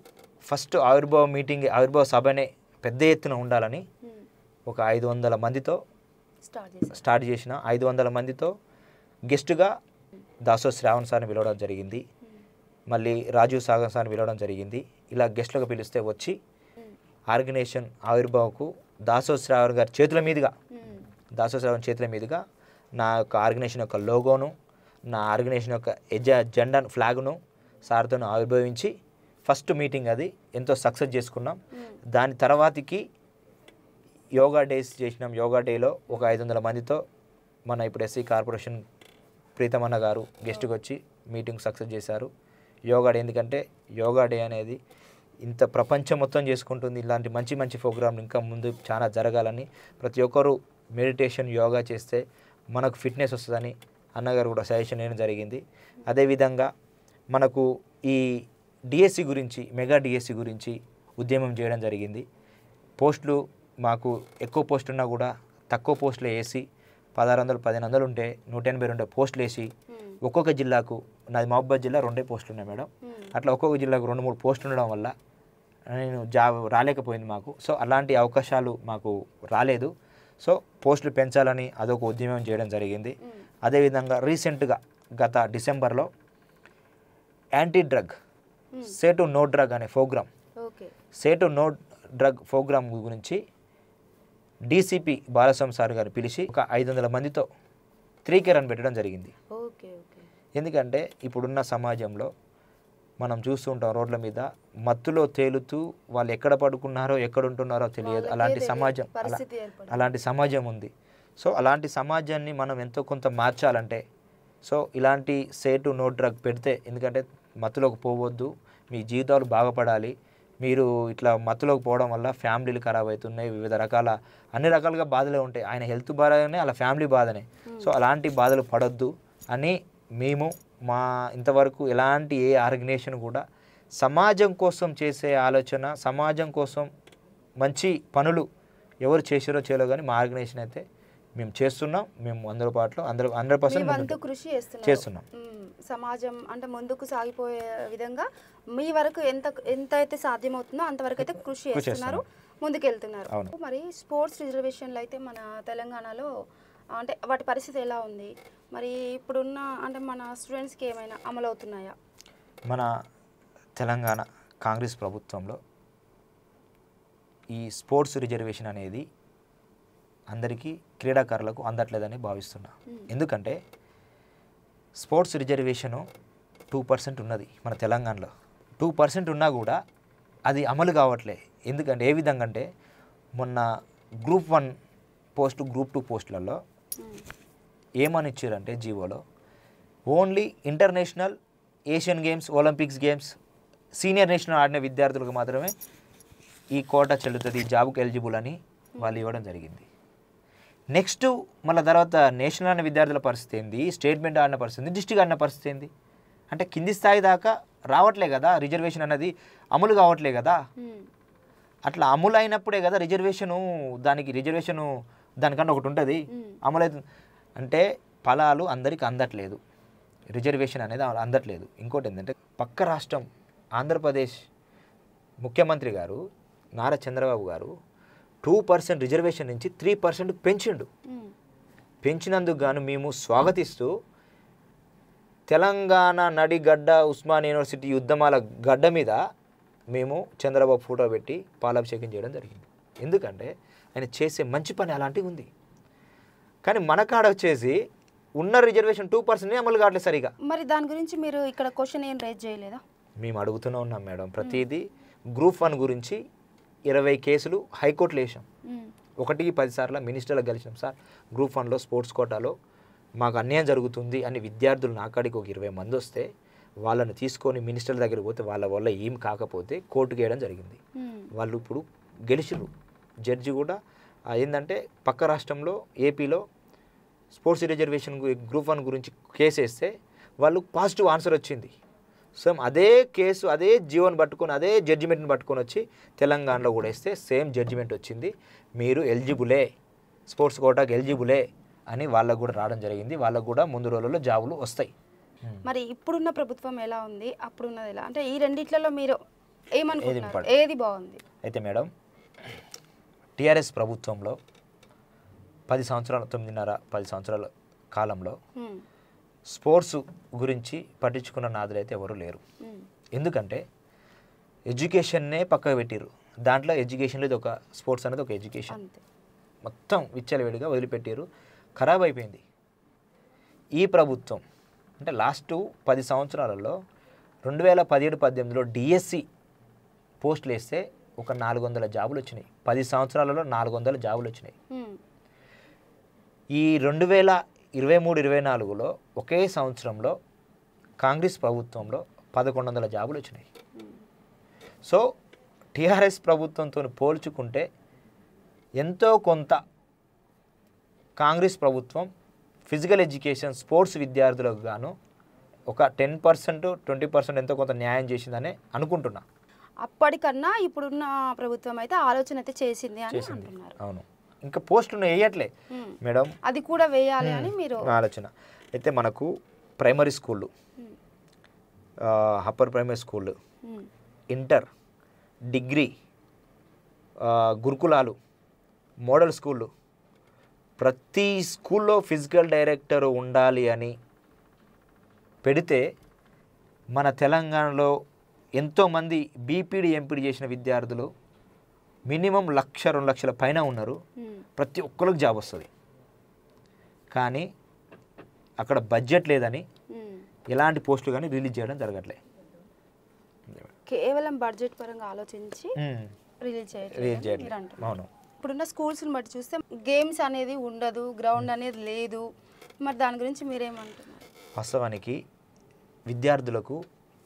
ఫస్ట్ ఆవిర్భావ సభనే పెద్ద ఎత్తున ఉండాలని ఒక 500 మందితో స్టార్ట్ చేసిన. 500 మందితో గెస్టుగా దాసో శ్రావణ్ సార్ని పిలవడం జరిగింది, మళ్ళీ రాజీవ్ సాగర్ సార్ని పిలవడం జరిగింది. ఇలా గెస్టులకు పిలిస్తే వచ్చి ఆర్గనైజేషన్ ఆవిర్భావకు దాసో శ్రావణ్ గారి చేతుల మీదుగా నా యొక్క ఆర్గనైజేషన్ యొక్క లోగోను, నా ఆర్గనైజేషన్ యొక్క జెండా ఫ్లాగ్ను సార్తో ఆవిర్భవించి ఫస్ట్ మీటింగ్ అది ఎంతో సక్సెస్ చేసుకున్నాం. దాని తర్వాతకి యోగా డేస్ చేసినాం. యోగా డేలో ఒక 500 మందితో మన ఇప్పుడు ఎస్సీ కార్పొరేషన్ ప్రీతమన్న గారు గెస్ట్కి వచ్చి మీటింగ్ సక్సెస్ చేశారు. యోగా డే ఎందుకంటే యోగా డే అనేది ఇంత ప్రపంచం మొత్తం చేసుకుంటుంది. ఇలాంటి మంచి ప్రోగ్రాంలు ఇంకా ముందు చాలా జరగాలని, ప్రతి ఒక్కరూ మెడిటేషన్ యోగా చేస్తే మనకు ఫిట్నెస్ వస్తుందని అన్నగారు కూడా సజెషన్ చేయడం జరిగింది. అదేవిధంగా మనకు ఈ డిఎస్సి గురించి, మెగా డిఎస్సి గురించి ఉద్యమం చేయడం జరిగింది. పోస్టులు మాకు ఎక్కువ పోస్టులు ఉన్నా కూడా తక్కువ పోస్టులు వేసి 1600-1500 ఉంటే 182 పోస్టులు వేసి ఒక్కొక్క జిల్లాకు, నాది మహబూబాద్ జిల్లా 2 పోస్టులు ఉన్నాయి మేడం, అట్లా ఒక్కొక్క జిల్లాకు 2-3 పోస్టులు ఉండడం వల్ల నేను జాబ్ రాలేకపోయింది మాకు. సో అలాంటి అవకాశాలు మాకు రాలేదు. సో పోస్టులు పెంచాలని అదొక ఉద్యమం చేయడం జరిగింది. అదేవిధంగా రీసెంట్గా గత డిసెంబర్లో anti drug say to no drug అనే program, say to no drug program గురించి డీసీపీ బాలస్వామి సార్ గారు పిలిచి ఒక 500 మందితో 3K రన్ పెట్టడం జరిగింది. ఎందుకంటే ఇప్పుడున్న సమాజంలో మనం చూస్తూ ఉంటాం రోడ్ల మీద మత్తులో తేలుతూ వాళ్ళు ఎక్కడ పడుకున్నారో ఎక్కడ ఉంటున్నారో తెలియదు, అలాంటి సమాజం ఉంది. సో అలాంటి సమాజాన్ని మనం ఎంతో కొంత మార్చాలంటే సో ఇలాంటి సే టు నో డ్రగ్ పెడితే, ఎందుకంటే మత్తులోకి పోవద్దు, మీ జీవితాలు బాగుపడాలి, మీరు ఇట్లా మత్తులోకి పోవడం వల్ల ఫ్యామిలీలు ఖరాబ్ అవుతున్నాయి, వివిధ రకాల అన్ని రకాలుగా బాధలే ఉంటాయి, ఆయన హెల్త్ బాధనే అలా ఫ్యామిలీ బాధనే. సో అలాంటి బాధలు పడొద్దు అని మేము ఇంతవరకు ఎలాంటి ఏ ఆర్గనైజేషన్ కూడా సమాజం కోసం చేసే ఆలోచన, సమాజం కోసం మంచి పనులు ఎవరు చేసారో చేయలో కానీ మా ఆర్గనైజేషన్ అయితే మేము చేస్తున్నాం. మేము అందరూ పాటలో 100% కృషి చేస్తున్నాం. సమాజం అంటే ముందుకు సాగిపోయే విధంగా మీ వరకు ఎంత అయితే సాధ్యమవుతుందో అంతవరకు అయితే కృషి చేస్తున్నారు, ముందుకెళ్తున్నారు. మరి స్పోర్ట్స్ రిజర్వేషన్లు అయితే మన తెలంగాణలో అంటే వాటి పరిస్థితి ఎలా ఉంది, మరి ఇప్పుడున్న అంటే మన స్టూడెంట్స్కి ఏమైనా అమలు అవుతున్నాయా? మన తెలంగాణ కాంగ్రెస్ ప్రభుత్వంలో ఈ స్పోర్ట్స్ రిజర్వేషన్ అనేది అందరికీ క్రీడాకారులకు అందట్లేదని భావిస్తున్నా. ఎందుకంటే స్పోర్ట్స్ రిజర్వేషను 2% ఉన్నది మన తెలంగాణలో. 2% ఉన్నా కూడా అది అమలు కావట్లే. ఎందుకంటే ఏ విధంగా అంటే మొన్న గ్రూప్ 1 పోస్ట్, గ్రూప్ 2 పోస్టులలో ఏమని ఇచ్చారంటే జీవోలో only international, Asian games, Olympics games, senior national ఆడిన విద్యార్థులకు మాత్రమే ఈ కోటా చెల్లుతుంది, ఈ జాబ్కి ఎలిజిబుల్ అని వాళ్ళు ఇవ్వడం జరిగింది. నెక్స్ట్ మళ్ళీ తర్వాత నేషనల్ ఆడిన విద్యార్థుల పరిస్థితి ఏంది, స్టేట్మెంట్ ఆడిన పరిస్థితి ఏంది, డిస్ట్రిక్ట్ ఆడిన పరిస్థితి ఏంది అంటే కింది స్థాయి దాకా రావట్లే కదా, రిజర్వేషన్ అన్నది అమలు కావట్లే కదా. అట్లా అమలు అయినప్పుడే కదా రిజర్వేషను దానికన్నా ఒకటి ఉంటుంది అమలవుతుంది అంటే ఫలాలు అందరికీ అందట్లేదు, రిజర్వేషన్ అనేది అందట్లేదు. ఇంకోటి ఏంటంటే పక్క రాష్ట్రం ఆంధ్రప్రదేశ్ ముఖ్యమంత్రి గారు నారా చంద్రబాబు గారు 2% రిజర్వేషన్ నుంచి 3% పెంచినందుకు గాను మేము స్వాగతిస్తూ తెలంగాణ నడిగడ్డ ఉస్మానియా యూనివర్సిటీ యుద్ధమాల గడ్డ మీద మేము చంద్రబాబు ఫోటో పెట్టి పాలాభిషేకం చేయడం జరిగింది. ఎందుకంటే ఆయన చేసే మంచి పని అలాంటివి ఉంది. కానీ మన కాడ వచ్చేసి ఉన్న రిజర్వేషన్ 2% అమలు కావట్లేదు సరిగా. మరి దాని గురించి మీరు ఇక్కడ క్వశ్చన్ ఏం రైజ్ చేయలేదా? మేము అడుగుతూనే ఉన్నాం మేడం. ప్రతిదీ గ్రూప్ 1 గురించి 20 కేసులు హైకోర్టులో వేసాం. 1కి 10 సార్లు మినిస్టర్లకు కలిసినాం. సార్ గ్రూప్ 1లో స్పోర్ట్స్ కోటాలో మాకు అన్యాయం జరుగుతుంది అని విద్యార్థులు నాకాడికి ఒక 20 మంది వస్తే వాళ్ళని తీసుకొని మినిస్టర్ల దగ్గరికి పోతే వాళ్ళ వల్ల ఏం కాకపోతే కోర్టుకు వేయడం జరిగింది. వాళ్ళు ఇప్పుడు గెలిచిరు. జడ్జి కూడా ఏంటంటే పక్క రాష్ట్రంలో ఏపీలో స్పోర్ట్స్ రిజర్వేషన్ గ్రూప్ 1 గురించి కేసు వేస్తే వాళ్ళు పాజిటివ్ ఆన్సర్ వచ్చింది. సేమ్ అదే కేసు అదే జీవోని పట్టుకొని అదే జడ్జిమెంట్ని పట్టుకొని వచ్చి తెలంగాణలో కూడా వేస్తే సేమ్ జడ్జిమెంట్ వచ్చింది, మీరు ఎలిజిబులే, స్పోర్ట్స్ కోటాకి ఎలిజిబులే అని వాళ్ళకు కూడా రావడం జరిగింది. వాళ్ళకు కూడా ముందు రోజుల్లో జాబులు వస్తాయి. మరి ఇప్పుడున్న ప్రభుత్వం ఎలా ఉంది, అప్పుడున్నది ఎలా అంటే ఈ రెండిట్లలో మీరు ఏమనుకుంటున్నారు, ఏది బాగుంది? అయితే మేడం టీఆర్ఎస్ ప్రభుత్వంలో 10 సంవత్సరాల 9.5-10 సంవత్సరాల కాలంలో స్పోర్ట్స్ గురించి పట్టించుకున్న నాదులు అయితే ఎవరు లేరు. ఎందుకంటే ఎడ్యుకేషన్నే పక్కకు పెట్టిరు. దాంట్లో ఎడ్యుకేషన్లో ఇది ఒక స్పోర్ట్స్ అనేది ఒక ఎడ్యుకేషన్ మొత్తం విచ్చలవిడిగా వదిలిపెట్టారు, ఖరాబ్ అయిపోయింది. ఈ ప్రభుత్వం అంటే లాస్ట్ 10 సంవత్సరాలలో 2017-18లో డిఎస్సి పోస్టులు వేస్తే ఒక 400 జాబులు వచ్చినాయి. 10 సంవత్సరాలలో 400 జాబులు వచ్చినాయి. ఈ 2023-24లో ఒకే సంవత్సరంలో కాంగ్రెస్ ప్రభుత్వంలో 1100 జాబులు వచ్చినాయి. సో టీఆర్ఎస్ ప్రభుత్వంతో పోల్చుకుంటే ఎంతో కొంత కాంగ్రెస్ ప్రభుత్వం ఫిజికల్ ఎడ్యుకేషన్ స్పోర్ట్స్ విద్యార్థులకు గాను ఒక 10% 20% ఎంతో కొంత న్యాయం చేసిందని అనుకుంటున్నా. అప్పటికన్నా ఇప్పుడున్న ప్రభుత్వం అయితే ఆలోచన అయితే చేసింది అని అంటున్నారు. అవును, ఇంకా పోస్టులు వేయట్లే మేడం, అది కూడా వేయాలి అని మీరు ఆలోచన. అయితే మనకు ప్రైమరీ స్కూళ్ళు, అప్పర్ ప్రైమరీ స్కూళ్ళు, ఇంటర్, డిగ్రీ, గురుకులాలు, మోడల్ స్కూళ్ళు, ప్రతి స్కూల్లో ఫిజికల్ డైరెక్టర్ ఉండాలి అని పెడితే మన తెలంగాణలో ఎంతోమంది బీపీడీ ఎంపీడీ చేసిన విద్యార్థులు మినిమం 1-2 లక్షల పైన ఉన్నారు. ప్రతి ఒక్కరికి జాబ్ వస్తుంది. కానీ అక్కడ బడ్జెట్ లేదని ఎలాంటి పోస్టులు కానీ రిలీజ్ చేయడం జరగట్లే. కేవలం బడ్జెట్ పరంగా ఆలోచించి రిలీజ్ చేయట్లేదు. అవును. ఇప్పుడున్న స్కూల్స్ని బట్టి చూస్తే గేమ్స్ అనేది ఉండదు, గ్రౌండ్ అనేది లేదు. మరి దాని గురించి మీరేమంటున్నారు? వాస్తవానికి విద్యార్థులకు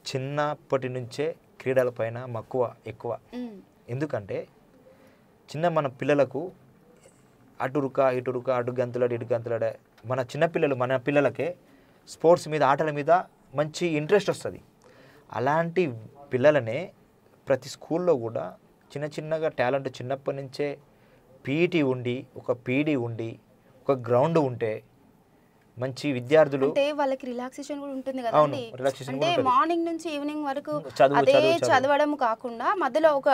చిన్నప్పటి నుంచే క్రీడలపైన మక్కువ ఎక్కువ. ఎందుకంటే మన పిల్లలకు అటురుక ఇటురుక అటు గంతులాడు ఇటు గంతులాడే మన పిల్లలకే స్పోర్ట్స్ మీద ఆటల మీద మంచి ఇంట్రెస్ట్ వస్తుంది. అలాంటి పిల్లలనే ప్రతి స్కూల్లో కూడా చిన్నగా టాలెంట్ చిన్నప్పటి నుంచే పీఈటీ ఉండి ఒక పీడీ ఉండి ఒక గ్రౌండ్ ఉంటే మంచి విద్యార్థులు అంటే వాళ్ళకి రిలాక్సేషన్ కూడా ఉంటుంది అవును కదండి. రిలాక్సేషన్ అంటే మార్నింగ్ నుంచి ఈవినింగ్ వరకు చదువు అదే చదువు చదువు చదవడం కాకుండా మధ్యలో ఒక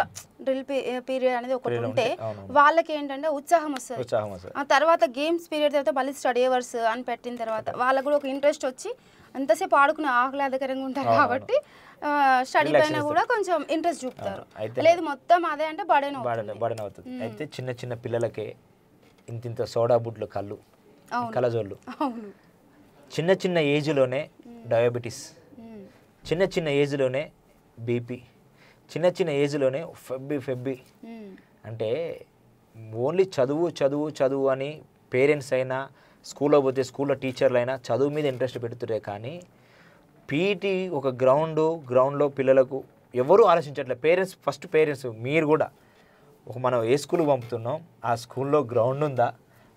డ్రిల్ పీరియడ్ అనేది ఒకటి Period ఉంటే ఉంటే, అవును. వాళ్ళకి ఏంటంటే ఉత్సాహం వస్తుంది. ఉత్సాహం వస్తుంది. ఆ తర్వాత గేమ్స్ పీరియడ్ తర్వాత మళ్ళీ స్టడీ అవర్స్ అని పెట్టిన తర్వాత వాళ్ళకు కూడా ఒక ఇంట్రెస్ట్ వచ్చి అంతసేపు ఆడుకునే ఆహ్లాదకరంగా ఉంటారు కాబట్టి స్టడీ పైన కూడా కొంచెం ఇంట్రెస్ట్ చూపుతారు. అయితే లేదు మొత్తం అదే అంటే బడేనో బడన్ అవుతుంది. అయితే చిన్న చిన్న పిల్లలకే ఇంత సోడా బుడ్లు కళ్ళు కలజోళ్ళు అవును చిన్న చిన్న ఏజ్లోనే డయాబెటీస్, చిన్న చిన్న ఏజ్లోనే బీపీ, చిన్న చిన్న ఏజ్లోనే ఫెబ్బి అంటే ఓన్లీ చదువు చదువు చదువు అని పేరెంట్స్ అయినా స్కూల్లో పోతే స్కూల్లో టీచర్లు అయినా చదువు మీద ఇంట్రెస్ట్ పెడుతురే కానీ పీటీ ఒక గ్రౌండ్లో పిల్లలకు ఎవరు ఆలోచించట్లేదు. పేరెంట్స్ మీరు కూడా మనం ఏ స్కూల్కి పంపుతున్నాం, ఆ స్కూల్లో గ్రౌండ్ ఉందా,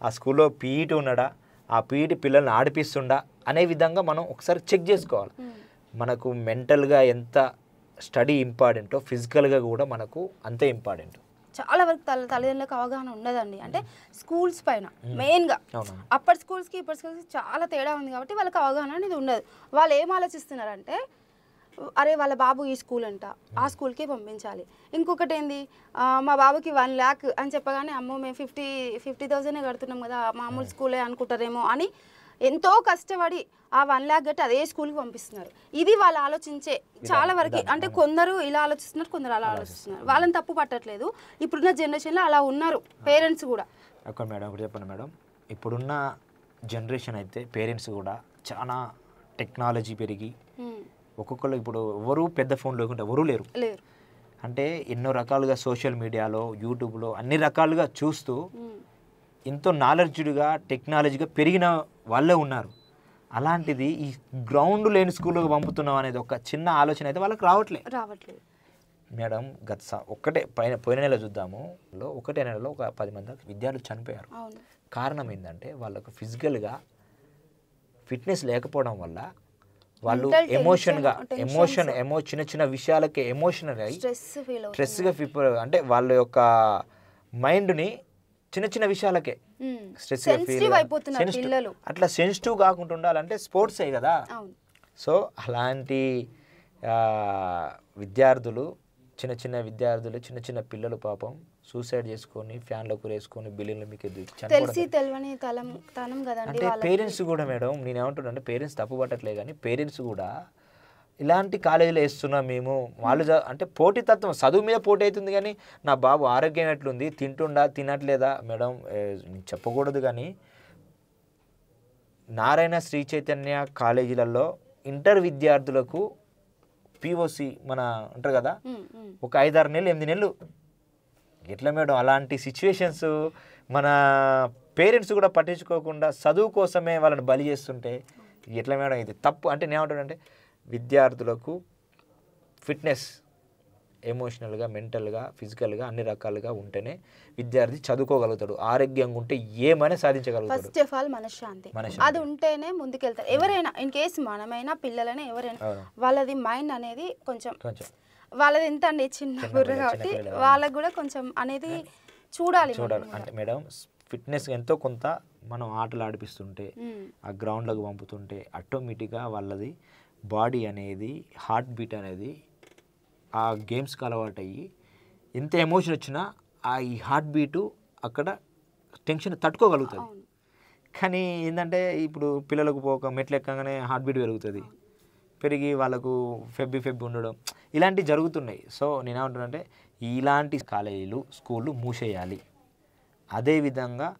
ఆ స్కూల్లో పీఈటీ ఉన్నాడా, ఆ పీఈటీ పిల్లల్ని ఆడిపిస్తుండా అనే విధంగా మనం ఒకసారి చెక్ చేసుకోవాలి. మనకు మెంటల్గా ఎంత స్టడీ ఇంపార్టెంటో ఫిజికల్గా కూడా మనకు అంతే ఇంపార్టెంట్. చాలా వరకు తల్లిదండ్రులకు అవగాహన ఉండదండి. అంటే స్కూల్స్ పైన మెయిన్గా అప్పటి స్కూల్స్కి ఇప్పటి స్కూల్స్కి చాలా తేడా ఉంది కాబట్టి వాళ్ళకి అవగాహన అనేది ఉండదు. వాళ్ళు ఏం ఆలోచిస్తున్నారంటే అరే వాళ్ళ బాబు ఈ స్కూల్ అంట, ఆ స్కూల్కి పంపించాలి. ఇంకొకటి ఏంది, మా బాబుకి 1 lakh అని చెప్పగానే అమ్మో మేము 50,000 కడుతున్నాం కదా మామూలు స్కూలే అనుకుంటారేమో అని ఎంతో కష్టపడి ఆ 1 lakh కట్టి అదే స్కూల్కి పంపిస్తున్నారు. ఇది వాళ్ళు ఆలోచించే చాలా వరకు. అంటే కొందరు ఇలా ఆలోచిస్తున్నారు, కొందరు అలా ఆలోచిస్తున్నారు. వాళ్ళని తప్పు పట్టట్లేదు. ఇప్పుడున్న జనరేషన్లో అలా ఉన్నారు పేరెంట్స్ కూడా. ఓకే మేడం, ఇప్పుడు చెప్పండి మేడం. ఇప్పుడున్న జనరేషన్ అయితే పేరెంట్స్ కూడా చాలా టెక్నాలజీ పెరిగి ఒక్కొక్కరు ఇప్పుడు ఎవరు పెద్ద ఫోన్ లేకుంటే ఎవరూ లేరు. అంటే ఎన్నో రకాలుగా సోషల్ మీడియాలో యూట్యూబ్లో అన్ని రకాలుగా చూస్తూ ఎంతో నాలెడ్జ్డ్గా టెక్నాలజీగా పెరిగిన వాళ్ళే ఉన్నారు. అలాంటిది ఈ గ్రౌండ్ లేని స్కూల్కి పంపుతున్నాం అనేది ఒక చిన్న ఆలోచన అయితే వాళ్ళకి రావట్లేదు మేడం. పోయిన నెల చూద్దాము, ఒకటే నెలలో ఒక 10 మంది విద్యార్థులు చనిపోయారు. కారణం ఏంటంటే వాళ్ళకు ఫిజికల్గా ఫిట్నెస్ లేకపోవడం వల్ల వాళ్ళు చిన్న చిన్న విషయాలకి ఎమోషనల్ అయ్యి స్ట్రెస్గా అంటే వాళ్ళ యొక్క మైండ్ని చిన్న చిన్న విషయాలకే స్ట్రెస్గా ఫీల్ అట్లా సెన్సిటివ్ కాకుండా ఉండాలంటే స్పోర్ట్సే కదా. సో అలాంటి విద్యార్థులు చిన్న చిన్న పిల్లలు పాపం సూసైడ్ చేసుకొని ఫ్యాన్లో కూరేసుకొని బిల్డింగ్ల మీకు అంటే పేరెంట్స్ కూడా మేడం, నేను ఏమంటున్నా అంటే పేరెంట్స్ తప్పు పట్టట్లే కానీ పేరెంట్స్ కూడా ఇలాంటి కాలేజీలో వేస్తున్నాం మేము. వాళ్ళు అంటే పోటీతత్వం చదువు మీద పోటీ అవుతుంది కానీ నా బాబు ఆరోగ్యం ఎట్లుంది, తినట్లేదా మేడం చెప్పకూడదు. కానీ నారాయణ శ్రీ చైతన్య కాలేజీలలో ఇంటర్ విద్యార్థులకు పిఓసి మన ఉంటారు కదా, ఒక 5-6 నెలలు 8 నెలలు ఎట్లా మేడం? అలాంటి సిచ్యువేషన్స్ మన పేరెంట్స్ కూడా పట్టించుకోకుండా చదువు కోసమే వాళ్ళని బలి చేస్తుంటే ఎట్లా మేడం? ఇది తప్పు. అంటే నేనేమంటానంటే విద్యార్థులకు ఫిట్నెస్ ఎమోషనల్గా, మెంటల్గా, ఫిజికల్గా అన్ని రకాలుగా ఉంటేనే విద్యార్థి చదువుకోగలుగుతాడు. ఆరోగ్యంగా ఉంటే ఏమైనా సాధించగలుగుతాడు. ఫస్ట్ ఆఫ్ ఆల్ మనశ్శాంతి అది ఉంటేనే ముందుకెళ్తారు. ఎవరైనా ఇన్ కేసు మనమైనా పిల్లలైనా ఎవరైనా వాళ్ళది మైండ్ అనేది కొంచెం వాళ్ళది ఎంత అండి చిన్న బుర్ర కాబట్టి వాళ్ళకు కూడా కొంచెం అనేది చూడాలి. అంటే మేడం ఫిట్నెస్ ఎంతో కొంత మనం ఆటలు ఆడిపిస్తుంటే ఆ గ్రౌండ్లోకి పంపుతుంటే ఆటోమేటిక్గా వాళ్ళది బాడీ అనేది హార్ట్ బీట్ అనేది ఆ గేమ్స్కి అలవాటు అయ్యి ఎంత ఎమోషన్ వచ్చినా ఈ హార్ట్ బీటు అక్కడ టెన్షన్ తట్టుకోగలుగుతుంది. కానీ ఏంటంటే ఇప్పుడు పిల్లలకు పోక మెట్లు ఎక్కగానే హార్ట్ బీట్ పెరుగుతుంది, పెరిగి వాళ్ళకు ఫెబ్బి ఉండడం ఇలాంటివి జరుగుతున్నాయి. సో నేనేమంటున్నానంటే ఇలాంటి కాలేజీలు స్కూళ్ళు మూసేయాలి. అదేవిధంగా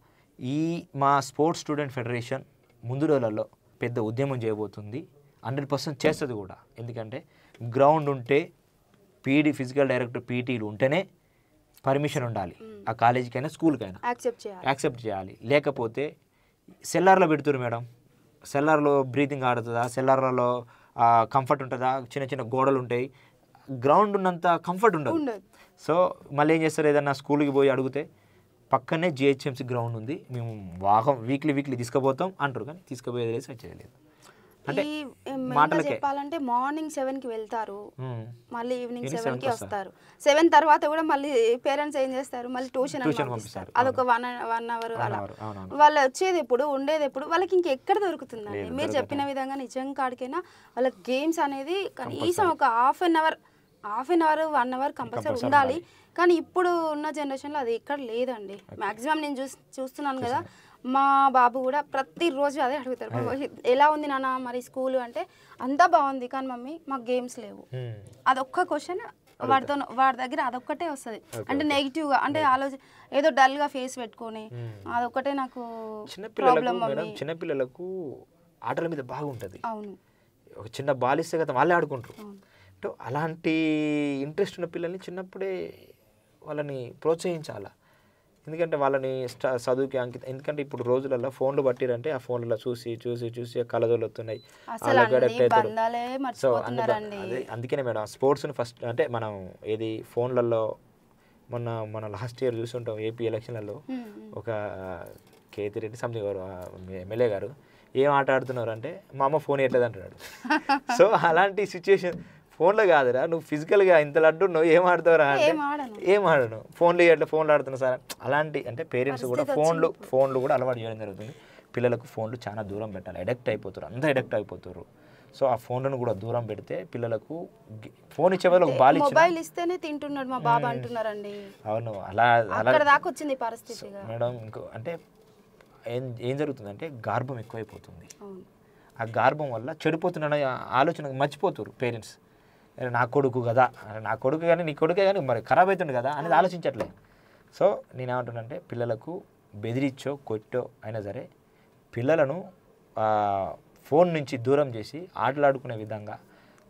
మా స్పోర్ట్స్ స్టూడెంట్ ఫెడరేషన్ ముందు రోజులలో పెద్ద ఉద్యమం చేయబోతుంది. 100% చేస్తుంది కూడా. ఎందుకంటే గ్రౌండ్ ఉంటే ఫిజికల్ డైరెక్టర్ పీటీలు ఉంటేనే పర్మిషన్ ఉండాలి ఆ కాలేజీకైనా స్కూల్కైనా యాక్సెప్ట్ చేయాలి. లేకపోతే సెల్లార్లో పెడుతున్నారు మేడం. సెల్లార్లో బ్రీతింగ్ ఆడుతుందా, సెల్లార్లలో కంఫర్ట్ ఉంటుందా, చిన్న చిన్న గోడలు ఉంటాయి, గ్రౌండ్ ఉన్నంత కంఫర్ట్ ఉండదు. సో మళ్ళీ ఏం చేస్తారు, ఏదన్నా స్కూల్కి పోయి అడిగితే పక్కనే జిహెచ్ఎంసీ గ్రౌండ్ ఉంది, మేము వీక్లీ తీసుకుపోతాం అంటారు, కానీ తీసుకుపోయేది లేదు, చేయలేదు. అంటే ఈ మెయిన్గా మాటలకే చెప్పాలంటే మార్నింగ్ 7కి వెళ్తారు, ఉమ్. మళ్ళీ ఈవినింగ్ ఈవినింగ్ 7కి 7కి వస్తారు. 7 తర్వాత కూడా మళ్ళీ పేరెంట్స్ ఏం చేస్తారు, మళ్ళీ ట్యూషన్ అని ట్యూషన్ పంపిస్తారు. పంపిస్తారు. అదొక 1 అవర్ అలా. అవునవును అవునవును వాళ్ళు వచ్చేది ఎప్పుడు, ఉండేది ఎప్పుడు, వాళ్ళకి ఇంకెక్కడ దొరుకుతుందండి. లేదు, మీరు దొరకదు. చెప్పిన విధంగా నిజం కాడికైనా వాళ్ళకి గేమ్స్ అనేది కనీసం కంపల్సరీ ఒక half an hour 1 hour compulsory compulsory ఉండాలి. ఉండాలి. కానీ ఇప్పుడు ఉన్న జనరేషన్లో అది ఎక్కడ లేదండి. మ్యాక్సిమం నేను చూస్తున్నాను కదా, మా బాబు కూడా ప్రతిరోజు అదే అడుగుతారు, ఎలా ఉంది నాన్న మరి స్కూల్ అంటే, అంతా బాగుంది కానీ మమ్మీ మాకు గేమ్స్ లేవు. ఉమ్. అదొక్క క్వశ్చన్ వాడి దగ్గర అదొక్కటే వస్తుంది. అంటే నెగిటివ్గా, అంటే ఏదో డల్గా ఫేస్ పెట్టుకొని అదొక్కటే నాకు ప్రాబ్లం మమ్మీ. చిన్నపిల్లలకు ఆటల మీద బాగుంటుంది. అవును ఒక చిన్న బాల్ ఇస్తే కదా వాళ్ళే ఆడుకుంటారు. అవును. అంటే అలాంటి ఇంట్రెస్ట్ ఉన్న పిల్లల్ని చిన్నప్పుడే వాళ్ళని ప్రోత్సహించాలా. ఎందుకంటే వాళ్ళని చదువుకి అంకితం. ఎందుకంటే ఇప్పుడు రోజులలో ఫోన్లు పట్టిరంటే ఆ ఫోన్లలో చూసి చూసి చూసి కళ్ళజోళ్ళు వస్తున్నాయి. అసలు అన్ని బంధాలే మర్చిపోతున్నారండి. అందుకనే మేడం స్పోర్ట్స్ని ఫస్ట్ అంటే మనం ఏది ఫోన్లలో మన లాస్ట్ ఇయర్ చూస్తుంటాం ఏపీ ఎలక్షన్లలో ఒక కేతిరెడ్డి సంథింగ్ ఎమ్మెల్యే గారు ఏం ఆట ఆడుతున్నారు అంటే మా అమ్మ ఫోన్ ఇవ్వట్లేదు అంటున్నాడు. సో అలాంటి సిచ్యువేషన్ ఫోన్లో కాదురా, నువ్వు ఫిజికల్గా ఇంత లడ్డు నువ్వు ఏం ఆడుతావురా అంటే ఏం ఆడను, ఫోన్లు ఇవ్వట్లే, ఫోన్లు ఆడుతున్నా సార్. అలాంటి అంటే పేరెంట్స్ కూడా ఫోన్లు కూడా అలవాటు చేయడం జరుగుతుంది. పిల్లలకు ఫోన్లు చాలా దూరం పెట్టాలి. అడిక్ట్ అయిపోతారు, అందరూ అడిక్ట్ అయిపోతారు. సో ఆ ఫోన్లను కూడా దూరం పెడితే పిల్లలకు ఫోన్ ఇచ్చే వాళ్ళు మొబైల్ ఇస్తేనే తింటున్నాడు మా బాబు అంటున్నారండి. అవును, అలా అక్కడ దాకా వచ్చింది పరిస్థితి మేడం. ఇంకో అంటే ఏం జరుగుతుందంటే గార్భం ఎక్కువైపోతుంది. ఆ గార్భం వల్ల చెడిపోతున్న ఆలోచన మర్చిపోతారు పేరెంట్స్. నా కొడుకు కదా, నా కొడుకు కానీ నీ కొడుకే కానీ మరి ఖరాబ్ అవుతుంది కదా అనేది ఆలోచించట్లే. సో నేనేమంటున్నానంటే పిల్లలకు బెదిరించో కొట్టో అయినా సరే పిల్లలను ఫోన్ నుంచి దూరం చేసి ఆటలాడుకునే విధంగా,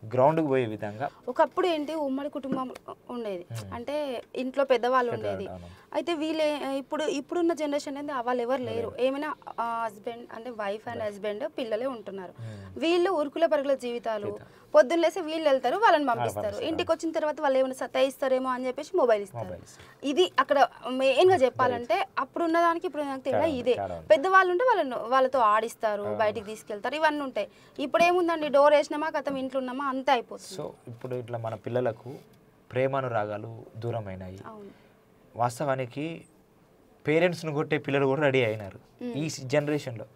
గ్రౌండ్కి పోయే విధంగా. ఒకప్పుడు ఏంటి, ఉమ్మడి కుటుంబం ఉండేది, అంటే ఇంట్లో పెద్దవాళ్ళు ఉండేది. అయితే వీళ్ళే ఇప్పుడున్న జనరేషన్ అనేది వాళ్ళు ఎవరు లేరు. ఏమైనా హస్బెండ్ అంటే వైఫ్ అండ్ హస్బెండ్ పిల్లలే ఉంటున్నారు. వీళ్ళు ఉరుకుల పరుగుల జీవితాలు. పొద్దున్న లేసి వీళ్ళు వెళ్తారు, వాళ్ళని పంపిస్తారు. ఇంటికి వచ్చిన తర్వాత వాళ్ళు ఏమైనా సతాయిస్తారేమో అని చెప్పేసి మొబైల్ ఇస్తారు. ఇది అక్కడ మెయిన్గా చెప్పాలంటే అప్పుడు ఉన్నదానికి ఇప్పుడు నాకు తేడా ఇదే. పెద్దవాళ్ళు ఉంటే వాళ్ళతో ఆడిస్తారు, బయటికి తీసుకెళ్తారు, ఇవన్నీ ఉంటాయి. ఇప్పుడు ఏముందండి, డోర్ వేసినామా కథం ఇంట్లో ఉన్నామా అంతే అయిపోతుంది. సో ఇప్పుడు ఇట్లా మన పిల్లలకు ప్రేమానురాగాలు దూరమైనాయి. వాస్తవానికి పేరెంట్స్ను కొట్టే పిల్లలు కూడా రెడీ అయినారు ఈ జనరేషన్లో.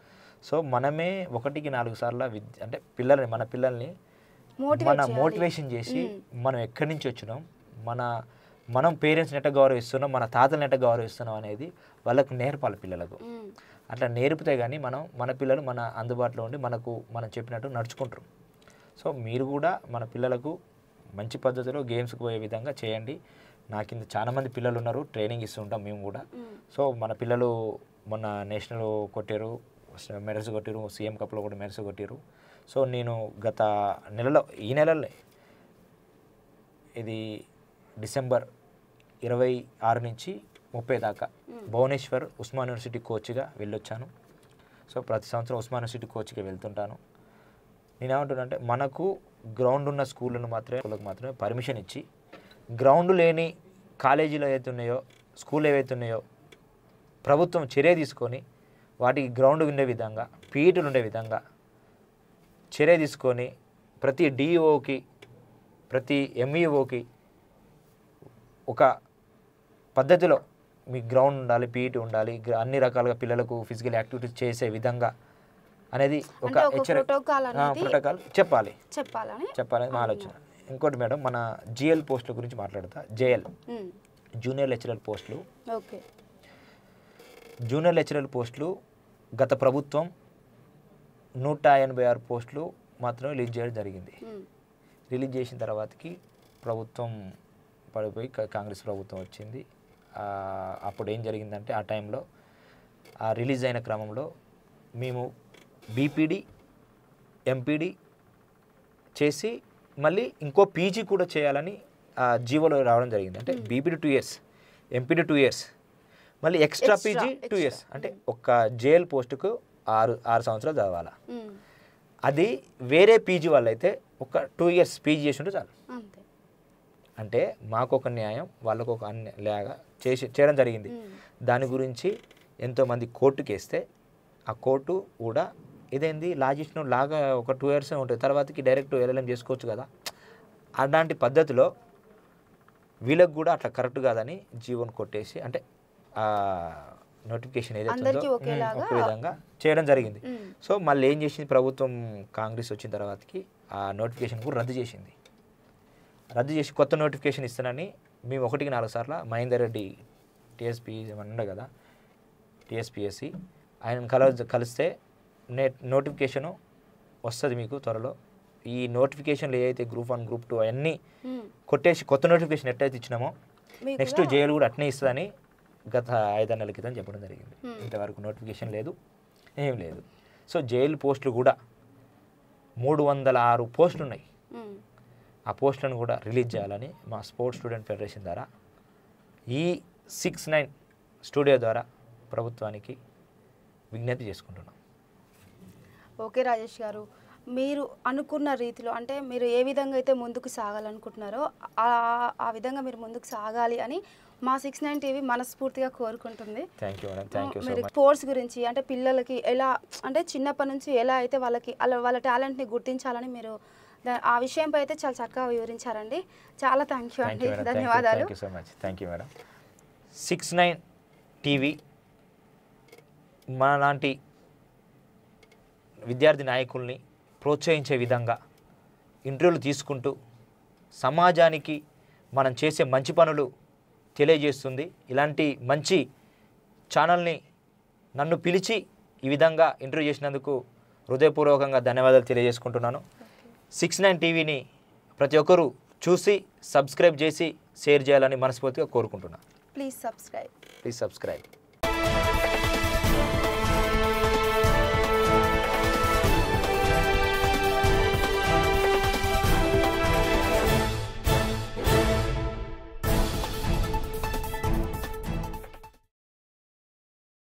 సో మనమే 1-4 సార్లు అంటే మన పిల్లల్ని మోటివేషన్ చేసి మనం ఎక్కడి నుంచి వచ్చినాం, మనం పేరెంట్స్ని ఎట్లా గౌరవిస్తున్నాం, మన తాతలను ఎట్లా గౌరవిస్తున్నాం అనేది వాళ్ళకు నేర్పాలి పిల్లలకు. అట్లా నేర్పితే కానీ మన పిల్లలు మన అందుబాటులో ఉండి మనం చెప్పినట్టు నడుచుకుంటారు. సో మీరు కూడా మన పిల్లలకు మంచి పద్ధతిలో గేమ్స్కి పోయే విధంగా చేయండి. నా కింద చాలామంది పిల్లలు ఉన్నారు, ట్రైనింగ్ ఇస్తుంటాం మేము కూడా. సో మన పిల్లలు మొన్న నేషనల్ కొట్టారు, మెడల్స్ కొట్టారు, సీఎం కప్లో కూడా మెడల్స్ కొట్టారు. సో నేను గత నెలలో ఈ నెలలోనే ఇది డిసెంబర్ 26 నుంచి 30 దాకా భువనేశ్వర్ ఉస్మాన్ యూనివర్సిటీ కోచ్గా వెళ్ళొచ్చాను. సో ప్రతి సంవత్సరం ఉస్మాన్ యూనివర్సిటీ కోచ్గా వెళ్తుంటాను. నేనేమంటున్నానంటే మనకు గ్రౌండ్ ఉన్న స్కూళ్ళను మాత్రమే పర్మిషన్ ఇచ్చి, గ్రౌండ్ లేని కాలేజీలు ఏవైతే ఉన్నాయో, స్కూల్ ఏవైతే ఉన్నాయో ప్రభుత్వం చర్య తీసుకొని వాటికి గ్రౌండ్ ఉండే విధంగా, పీఈటీలు ఉండే విధంగా చర్య తీసుకొని ప్రతి డిఈఓకి ప్రతి ఎంఈఓకి ఒక పద్ధతిలో మీ గ్రౌండ్ ఉండాలి, పీఈటీ ఉండాలి, అన్ని రకాలుగా పిల్లలకు ఫిజికల్ యాక్టివిటీస్ చేసే విధంగా అనేది ఒక ప్రోటోకాల్ చెప్పాలని మా ఆలోచన. ఇంకోటి మేడం, మన జిఎల్ పోస్టుల గురించి మాట్లాడతా. జేఎల్ జూనియర్ లెక్చరర్ పోస్టులు. జూనియర్ లెక్చరర్ పోస్టులు గత ప్రభుత్వం 186 పోస్టులు మాత్రమే రిలీజ్ చేయడం జరిగింది. రిలీజ్ చేసిన తర్వాతకి ప్రభుత్వం పడిపోయి కాంగ్రెస్ ప్రభుత్వం వచ్చింది. అప్పుడు ఏం జరిగిందంటే ఆ టైంలో ఆ రిలీజ్ అయిన క్రమంలో మేము బీపీడీ ఎంపీడీ చేసి మళ్ళీ ఇంకో పీజీ కూడా చేయాలని జీవోలో రావడం జరిగింది. అంటే బీపీడీ 2 years, ఎంపీడీ 2 years, మళ్ళీ ఎక్స్ట్రా పీజీ 2 years. అంటే ఒక జేఎల్ పోస్టుకు 6 సంవత్సరాలు చదవాలి. అది వేరే పీజీ వాళ్ళు అయితే ఒక 2 years పీజీ చేసి ఉంటే చాలు. అంటే మాకు ఒక న్యాయం, వాళ్ళకు ఒక అన్యాయంగా చేయడం జరిగింది. దాని గురించి ఎంతోమంది కోర్టుకి వేస్తే ఆ కోర్టు కూడా ఇదేంది లాజిస్ట్ను లాగా ఒక 2 ఇయర్స్ ఉంటుంది, తర్వాతకి డైరెక్ట్ ఎల్ఎల్ఎం చేసుకోవచ్చు కదా. అలాంటి పద్ధతిలో వీళ్ళకి కూడా అట్లా కరెక్ట్ కాదని జీవోని కొట్టేసి, అంటే నోటిఫికేషన్ ఏదైతే అందరికీ ఉందో ఒకేలాగా ఒక విధంగా చేయడం జరిగింది. సో మళ్ళీ ఏం చేసింది ప్రభుత్వం, కాంగ్రెస్ వచ్చిన తర్వాతకి ఆ నోటిఫికేషన్ కూడా రద్దు చేసింది. రద్దు చేసి కొత్త నోటిఫికేషన్ ఇస్తానని మేము 1కి 4 సార్లు మహేందర్ రెడ్డి టీఎస్పీ ఏమన్నా ఉండే కదా, టీఎస్పీఎస్సి, ఆయన కలిస్తే నోటిఫికేషను వస్తుంది మీకు త్వరలో. ఈ నోటిఫికేషన్లు ఏదైతే గ్రూప్ 1 గ్రూప్ 2 అవన్నీ కొట్టేసి కొత్త నోటిఫికేషన్ ఎట్లయితే ఇచ్చినామో నెక్స్ట్ జైలు కూడా అట్నే ఇస్తుందని గత 5 నెలల క్రితం చెప్పడం జరిగింది. ఇంతవరకు నోటిఫికేషన్ లేదు, ఏం లేదు. సో జైలు పోస్టులు కూడా 306 పోస్టులు ఉన్నాయి. ఆ పోస్టులను కూడా రిలీజ్ చేయాలని మా స్పోర్ట్స్ స్టూడెంట్ ఫెడరేషన్ ద్వారా ఈ 6-9 స్టూడియో ద్వారా ప్రభుత్వానికి విజ్ఞప్తి చేసుకుంటున్నాం. ఓకే రాజేష్ గారు, మీరు అనుకున్న రీతిలో అంటే మీరు ఏ విధంగా అయితే ముందుకు సాగాలనుకుంటున్నారో ఆ విధంగా మీరు ముందుకు సాగాలి అని మా 6-9 టీవీ మనస్ఫూర్తిగా కోరుకుంటుంది. Thank you madam, thank you so మీరు మచ్. స్పోర్ట్స్ గురించి అంటే పిల్లలకి ఎలా అంటే చిన్నప్పటి నుంచి ఎలా అయితే వాళ్ళకి వాళ్ళ టాలెంట్ని గుర్తించాలని మీరు ఆ విషయంపై అయితే చాలా చక్కగా వివరించారండి. చాలా థ్యాంక్ యూ అండి, ధన్యవాదాలు. Thank you so much, thank you madam. 6-9 TV మన లాంటి విద్యార్థి నాయకుల్ని ప్రోత్సహించే విధంగా ఇంటర్వ్యూలు తీసుకుంటూ సమాజానికి మనం చేసే మంచి పనులు తెలియజేస్తుంది. ఇలాంటి మంచి ఛానల్ని నన్ను పిలిచి ఈ విధంగా ఇంటర్వ్యూ చేసినందుకు హృదయపూర్వకంగా ధన్యవాదాలు తెలియజేసుకుంటున్నాను. 6-9 టీవీని ప్రతి ఒక్కరూ చూసి సబ్స్క్రైబ్ చేసి షేర్ చేయాలని మనస్ఫూర్తిగా కోరుకుంటున్నాను. Please subscribe.